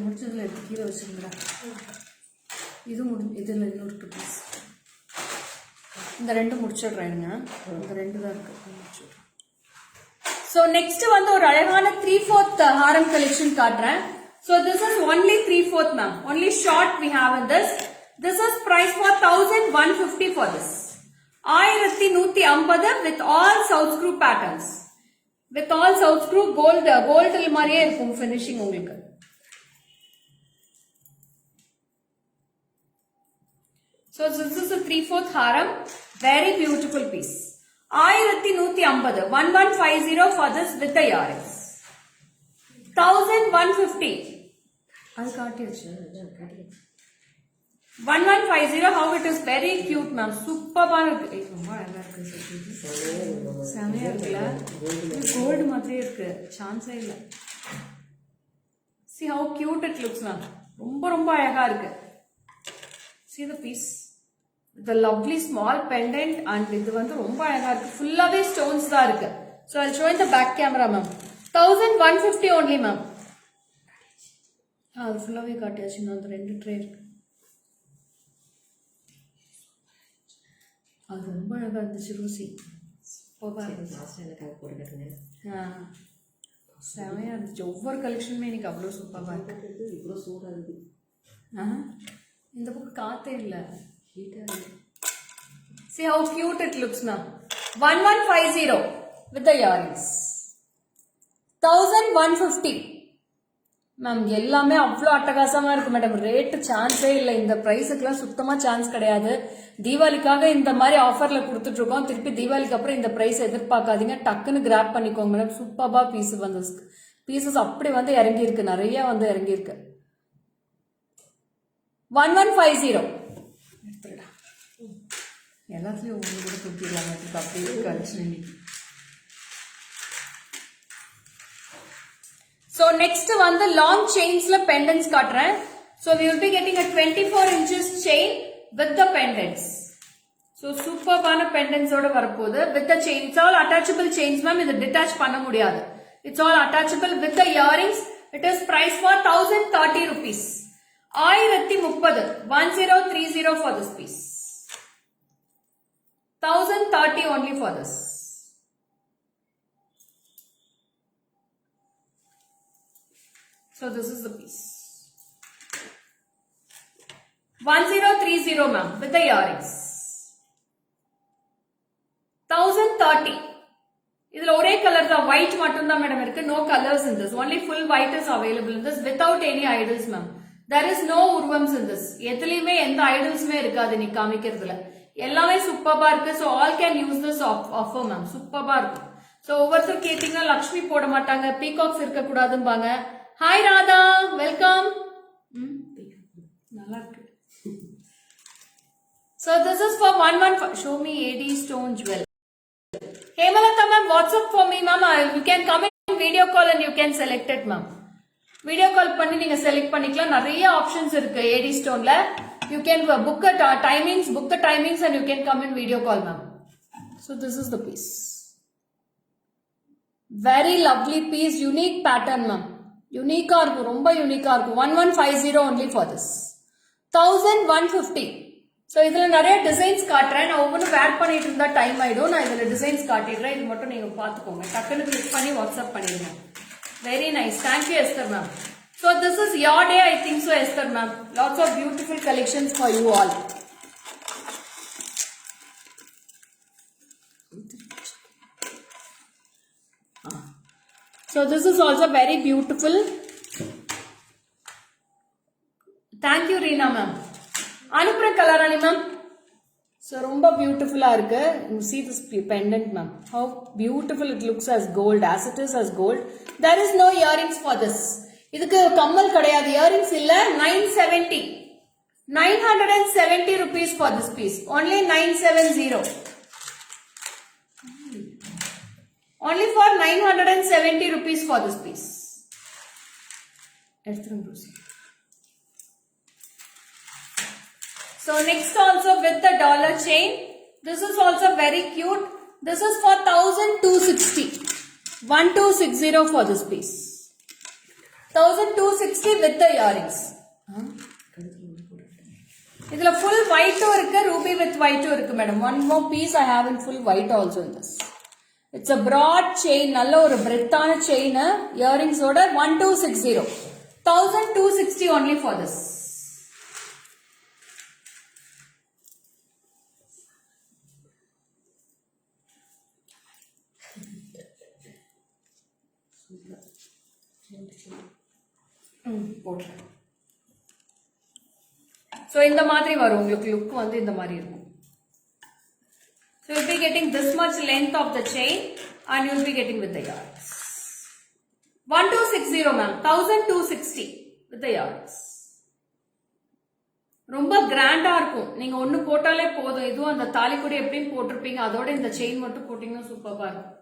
முடிச்சதுல எடுத்து கீழே வச்சுருங்களா. இது இதுல இன்னொரு பீஸ். இந்த ரெண்டு முடிச்சிடுறேங்க. இந்த ரெண்டு தான் இருக்கு. So next வந்து ஒரு அழகான 3/4 ஹாரம் கலெக்ஷன் காட்டுறேன். So this is only 3/4 ma'am. Only short we have in this. This is price for 1,150 for this. 1150 with all south screw patterns. With all south screw gold மாதிரியே இருக்கும் finishing உங்களுக்கு. So this is a 3/4 haram. Very beautiful piece. 1150. 1150 for this with the earrings. 1,150. அது காட்டியாச்சு. 1150. How it is very cute, ma'am. Superbா இருக்கு. ரொம்ப அழகா இருக்கு. செமையா இருக்குல்ல. கோல்ட் மாதிரியே இருக்கு. சான்ஸே இல்ல. See how cute it looks, ma'am. ரொம்ப ரொம்ப அழகா இருக்கு. See the piece. The lovely small pendant and இது வந்து ரொம்ப அழகா இருக்கு. ஃபுல்லாவே ஸ்டோன்ஸ் தான் இருக்கு. So I'll show in the back camera, ma'am. 1150 only ma'am. அது ஃபுல்லாவே காட்டியாச்சு. நான் அந்த 2 ட்ரே இருக்கு. அது ரொம்ப அழகா இருந்துச்சு ரோசி. சூப்பரா இருந்துச்சு. எனக்கு அது போடுறதுங்க. செமையா இருந்துச்சு. ஒவ்வொரு கலெக்ஷனுமே எனக்கு அவ்வளோ சூப்பராக இருக்கு. இவ்வளோ சூடாக இருக்கு. இந்த பக்கம் காத்தே இல்லை. See how cute it looks now. 1150 with the earrings. 1150. Ma'am எல்லாமே அவ்வளோ அட்டகாசமாக இருக்கு மேடம். ரேட்டு சான்ஸே இல்லை. இந்த ப்ரைஸுக்கெல்லாம் சுத்தமாக சான்ஸ் கிடையாது. தீபாவளிக்காக இந்த மாதிரி ஆஃபரில் கொடுத்துட்ருக்கோம். திருப்பி தீபாவளிக்கு அப்புறம் இந்த ப்ரைஸ் எதிர்பார்க்காதீங்க. டக்குன்னு கிராப் பண்ணிக்கோங்க மேடம். சூப்பராக பீசஸ் அப்படி வந்து இறங்கியிருக்கு. நிறைய வந்து இறங்கியிருக்கு. 1150 எடுத்துடா. எல்லாத்துலேயும் ஒன்று கூட கொடுத்துடலாம். அப்படி இருக்கு கலெக்ஷன் இன்னைக்கு. So next வந்து long chainsல pendants காட்டுறேன். So we will be getting a 24 inches chain with the pendants. So superபான pendants ஓட வரப்போகுது with the chain. It's all attachable chains ma'am. இது detach பண்ண முடியாது. It's all attachable with the earrings. It is priced for 1030 rupees. 1030. 1030 for this piece. 1030 only for this. So this is the piece. 1030 ma'am with the earrings. 1030. இதுல ஒரே colour தான், white மட்டும் தான் madam இருக்கு. No colors in this. Only full white is available in this without any idols ma'am. There is no urvams in this. எதுலயுமே எந்த ஐடல்ஸ்மே இருக்காது நீ காமிக்கிறதுல. எல்லாமே சூப்பரா இருக்கு. So all can use this offer ma'am. சூப்பரா இருக்கு. So ஒவ்வொருத்தர் கேட்டீங்கன்னா லக்ஷ்மி போட மாட்டாங்க, பீகாக்ஸ் இருக்க கூடாதும்பாங்க. Hi Radha, welcome. நல்லா இருக்கு. So this is for 115. Show me AD stone jewel. Hemalata ma'am, WhatsApp for me ma'am. You can come in video call and you can select it ma'am. Video call பண்ணி நீங்க select பண்ணிக்கலாம். நிறைய options இருக்கு AD stoneல. You can book the timings and you can come in video call ma'am. So this is the piece. Very lovely piece, unique pattern ma'am. யூனிக்கா இருக்கும், ரொம்ப யூனிக்கா இருக்கும். 1150 only for this. 1150. So இதுல நிறைய designs காட்டுறேன். நான் ஒவ்வொன்றும் வேர் பண்ணிட்டு இருந்தா டைம் ஆயிடும். நான் இதுல டிசைன்ஸ் காட்டிடுறேன். இது மட்டும் நீங்க பாத்துக்கோங்க. டக்குன்னு கிளிக் பண்ணி வாட்ஸ்அப் பண்ணிடுங்க. Very nice. Thank you Esther ma'am. So this is your day I think so Esther ma'am. Lots of beautiful collections for you all. So this is also very beautiful. Thank you Reena ma'am. Anupra Kalarani ma'am. So romba beautiful ah irukku. You see this pendant ma'am. How beautiful it looks as gold, as it is as gold. There is no earrings for this. Idukku kammal kadayadu, earrings illa. 970. 970 rupees for this piece. Only 970. Only for 970 rupees for this piece. So next also with the dollar chain. This is also very cute. This is for 1260. 1260 for this piece. 1260 with the earrings. Idhula full white irukku, ruby with white irukku madam. One more piece I have in full white also in this. It's a broad chain, நல்ல ஒரு பிரெத்தான chain. Earrings ஓட 1260. 1260 only for this. போடுறேன். So இந்த மாதிரி வரும் உங்களுக்கு. Look வந்து இந்த மாதிரி இருக்கும். So you'll be getting this much length of the chain and you'll be getting with the yards. 1260 ma'am. 1260 with the yards. ரொம்ப கிராண்டா இருக்கும். நீங்க ஒண்ணு போட்டாலே போதும். இதுவும் அந்த தாலி கூட எப்படியும் போட்டிருப்பீங்க. அதோட இந்த செயின் மட்டும் போட்டீங்கன்னா சூப்பரா இருக்கும்.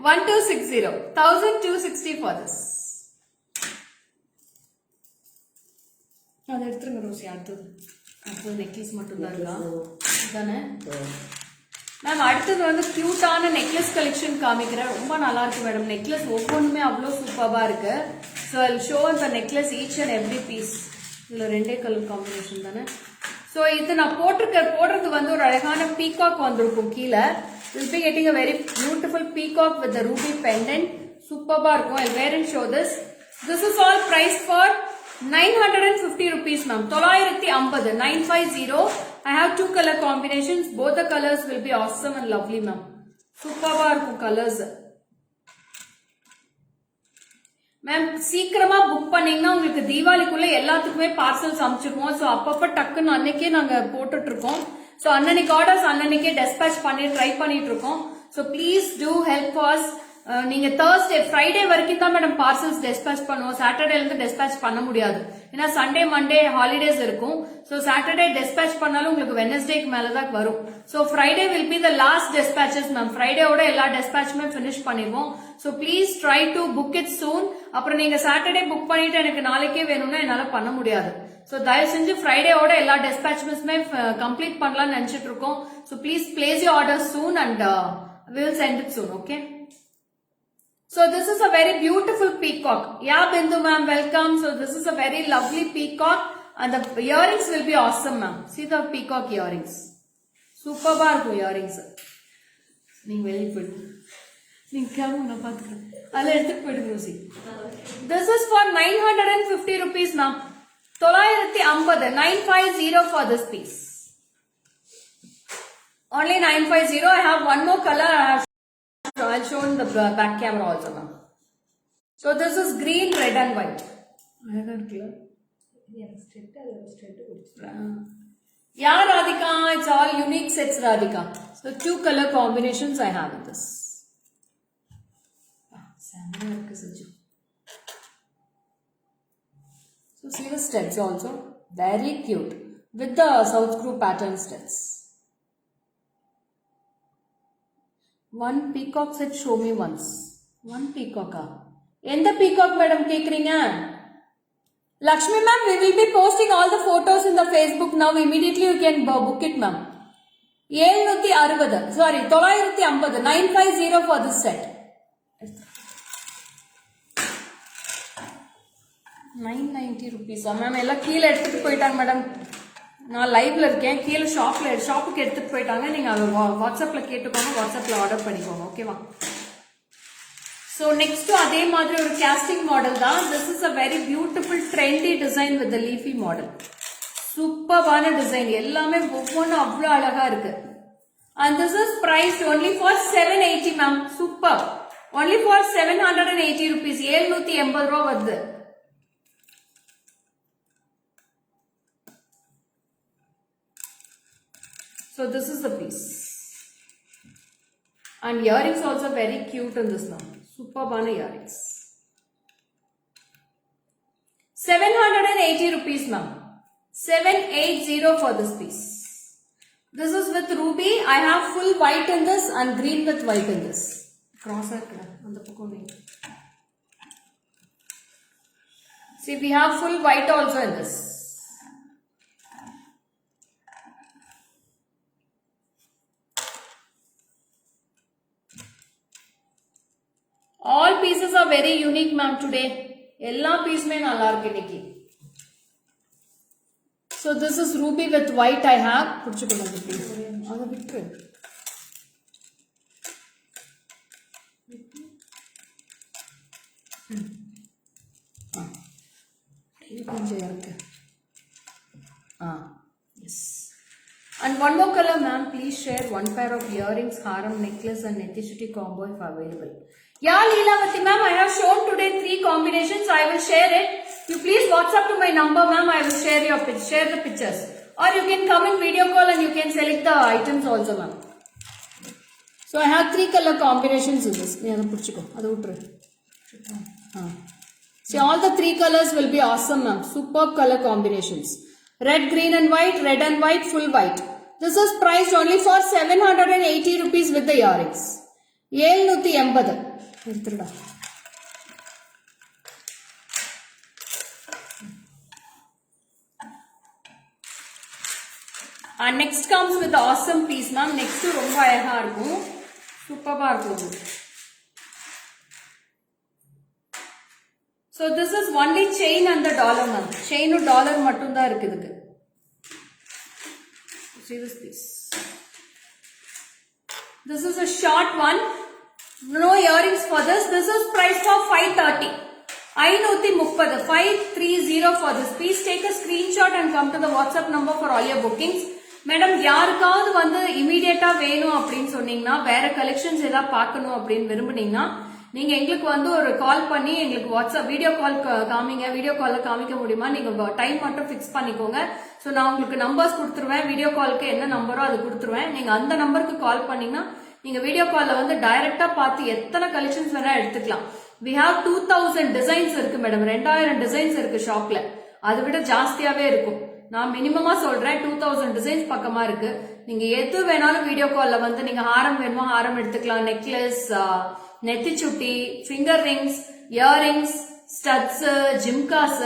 1260. 1260 for this. அதை எடுத்துருங்க ரோசி. அடுத்தது அது நெக்லஸ் மட்டும் தான் இருக்கா தானே மேம்? அடுத்தது வந்து கியூட்டான நெக்லஸ் கலெக்ஷன் காமிக்கிறேன். ரொம்ப நல்லா இருக்கு மேடம். நெக்லஸ் ஒவ்வொன்றுமே அவ்வளோ சூப்பராக இருக்கு. So I show the necklace each and every piece. இதில் ரெண்டே கலர் காம்பினேஷன் தானே. ஸோ இது நான் போடுறது வந்து ஒரு அழகான பீகாக் வந்திருக்கும் கீழே. Will be getting a very beautiful peacock with ruby pendant. சூப்பராக இருக்கும். I wear and show this. This is all priced for 950 rupees, ma'am. 950, 950. I have two color combinations. Both the colors will be awesome and lovely, ma'am. Superba இருக்கும் colors. Ma'am சீக்கிரமா book பண்ணீங்கன்னா உங்களுக்கு தீபாவளிக்குள்ள எல்லாத்துக்குமே parcels அனுப்பிச்சிருவோம். So அப்பப்போ டக்குன்னு அன்னைக்கே நாங்க போட்டுட்டு இருக்கோம். ஸோ அன்னன்னைக்கு ஆர்டர்ஸ் அன்னன்னைக்கே டெஸ்பேச் பண்ணி ட்ரை பண்ணிட்டு இருக்கோம். So please do help us. நீங்க Thursday Friday வரைக்கும் தான் மேடம் பார்சல்ஸ் டெஸ்பேச் பண்ணுவோம். சாட்டர்டேல இருந்து டெஸ்பேச் பண்ண முடியாது. ஏன்னா சண்டே மண்டே ஹாலிடேஸ் இருக்கும். ஸோ சாட்டர்டே டெஸ்பேச் பண்ணாலும் உங்களுக்கு வெனஸ்டேக்கு மேலதான் வரும். So Friday will be the last dispatches ma'am. ஃப்ரைடேவோட எல்லா டெஸ்பேச்சுமே பினிஷ் பண்ணிடுவோம். So please try to book it soon. அப்புறம் நீங்க சாட்டர்டே புக் பண்ணிட்டு எனக்கு நாளைக்கே வேணும்னா என்னால பண்ண முடியாது. ஸோ தயவு செஞ்சு ஃப்ரைடேவோட எல்லா டெஸ்பேச்சுமே கம்ப்ளீட் பண்ணலாம்னு நினைச்சிட்டு இருக்கோம். So please place you order soon and will send it soon. Okay. So this is a very beautiful peacock. Yeah, Bindu ma'am, welcome. So this is a very lovely peacock and the earrings will be awesome, ma'am. See the peacock earrings. Superb earrings. நீங்க வெளிய போடு. நீங்க camera நான் பாத்துக்கிறேன். அதல எடுத்து போடுங்க Rousey. This is for 950 rupees, ma'am. 950, 950 for this piece. Only 950. I have one more color. I'll show in the back camera also, ma'am. So this is green, red and white. Yeah, Radhika, it's all unique sets, Radhika. So two color combinations I have in this. So see the studs also, very cute with the South screw pattern studs. One peacock set, show me once. One peacock. Endha peacock madam kekringa? Lakshmi ma'am, we will be posting all the photos in the Facebook now. Immediately you can book it, ma'am. 760, sorry, 950, 950 for this set. 990 rupees. Ma'am, ella keela eduthu poittaanga madam. நான் லைவ்ல இருக்கேன். கீழே ஷாப்புக்கு எடுத்துட்டு போயிட்டாங்க. நீங்க வாட்ஸ்அப்ல கேட்டுக்கோங்க. வாட்ஸ்அப்ல ஆர்டர் பண்ணிக்கோங்க. ஓகேவா? ஸோ நெக்ஸ்ட் அதே மாதிரி ஒரு கேஸ்டிங் மாடல் தான். This is a very beautiful trendy design with leafy model. சூப்பரான டிசைன். எல்லாமே ஒவ்வொன்றும் அவ்வளோ அழகா இருக்கு. And this is priced only for 780 ma'am. Super. Only for 780 rupees. 780 ரூபா வருது. So this is the piece. And earrings also very cute in this now. Superb earrings. 780 rupees ma'am. 780 for this piece. This is with ruby. I have full white in this and green with white in this. Cross on the pukoni. See, we have full white also in this. All pieces are very unique ma'am today. Ella piece mein nalla irukku iniki. So this is ruby with white I have. Pudichukonga please. Adu vittu. Idu konja irukku. Yes. And one more color ma'am, please share one pair of earrings, haram, necklace and nethishiti combo if available. Yeah, Leelavati ma'am, I have shown today 3 combinations. I will share it. You please WhatsApp to my number ma'am. I will share the pictures. Or you can come in video call and you can select the items also ma'am. So I have 3 color combinations in this. See, all the 3 colors will be awesome ma'am. Superb color combinations. Red, green and white, red and white, full white. This is priced only for 780 rupees with the earrings. 780. And next comes with the awesome piece, ma'am. Next ரொம்ப அழகா இருக்கும், சூப்பரா இருக்கும். So this is only chain and the dollar, ma'am. Chain and dollar மட்டும் தான் இருக்கு இதுக்கு. See this piece. This is a short one. No earrings for this. This is price for 530. 530 530 for this piece. Take a screenshot and come to the WhatsApp number for all your bookings. Madam யாருக்காவது வந்து இமீடியட்டா வேணும் அப்படின்னு சொன்னீங்கன்னா, வேற collections ஏதாவது பார்க்கணும் அப்படின்னு விரும்புனீங்கன்னா நீங்க எங்களுக்கு வந்து ஒரு கால் பண்ணி எங்களுக்கு வாட்ஸ்அப் வீடியோ கால் காமிங்க, வீடியோ கால்ல காமிக்க முடியுமா, நீங்க டைம் மட்டும் பிக்ஸ் பண்ணிக்கோங்க. ஸோ நான் உங்களுக்கு நம்பர்ஸ் கொடுத்துருவேன், வீடியோ காலுக்கு என்ன நம்பரோ அது கொடுத்துருவேன். நீங்க அந்த நம்பருக்கு கால் பண்ணீங்கன்னா நீங்க வீடியோ கால்ல வந்து டைரக்டா பார்த்து எத்தனை கலெக்ஷன்ஸ் வேணா எடுத்துக்கலாம். we have 2000 டிசைன்ஸ் இருக்கு மேடம், 2000 டிசைன்ஸ் இருக்கு ஷாப்ல, அதை விட ஜாஸ்தியாவே இருக்கும். நான் மினிமமா சொல்றேன் 2000 டிசைன்ஸ் பக்கமா இருக்கு. நீங்க எது வேணாலும் வீடியோ கால்ல வந்து நீங்க ஹாரம் வேணுமா ஹாரம் எடுத்துக்கலாம், நெக்லஸ், நெத்தி சுட்டி, ஃபிங்கர் ரிங்ஸ், இயரிங்ஸ், ஸ்டட்ஸ், ஜிம்காஸ்,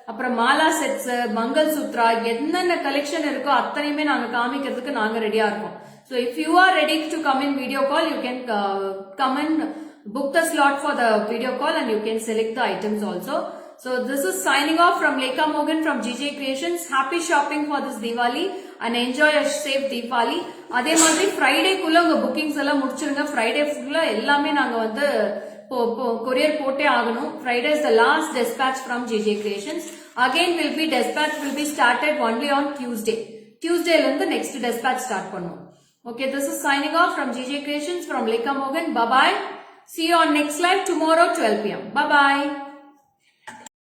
அப்புறம் மாலா செட்ஸ், மங்கள் சூத்ரா, என்னென்ன கலெக்ஷன் இருக்கோ அத்தனையுமே நாங்க காமிக்கிறதுக்கு நாங்க ரெடியா இருக்கோம். So if you are ready to come in video call, you can come and book the slot for the video call and you can select the items also. So this is signing off from Lekha Mogan from GJ Creations. Happy shopping for this Diwali and enjoy a safe Diwali. அதே மாதிரி Friday குள்ள உங்க bookings எல்லாம் முடிச்சிருங்க. Friday ஃபுல்லா எல்லாமே நாங்க வந்து கொரியர் போட்டே ஆகணும். Friday is the last dispatch from GJ Creations. Again dispatch will be started only on Tuesday. Tuesday ல இருந்து next dispatch start பண்ணுவோம். Okay, this is signing off from GJ Creations from Lekha Mogan. Bye bye. See you on next live tomorrow 12 PM. Bye bye.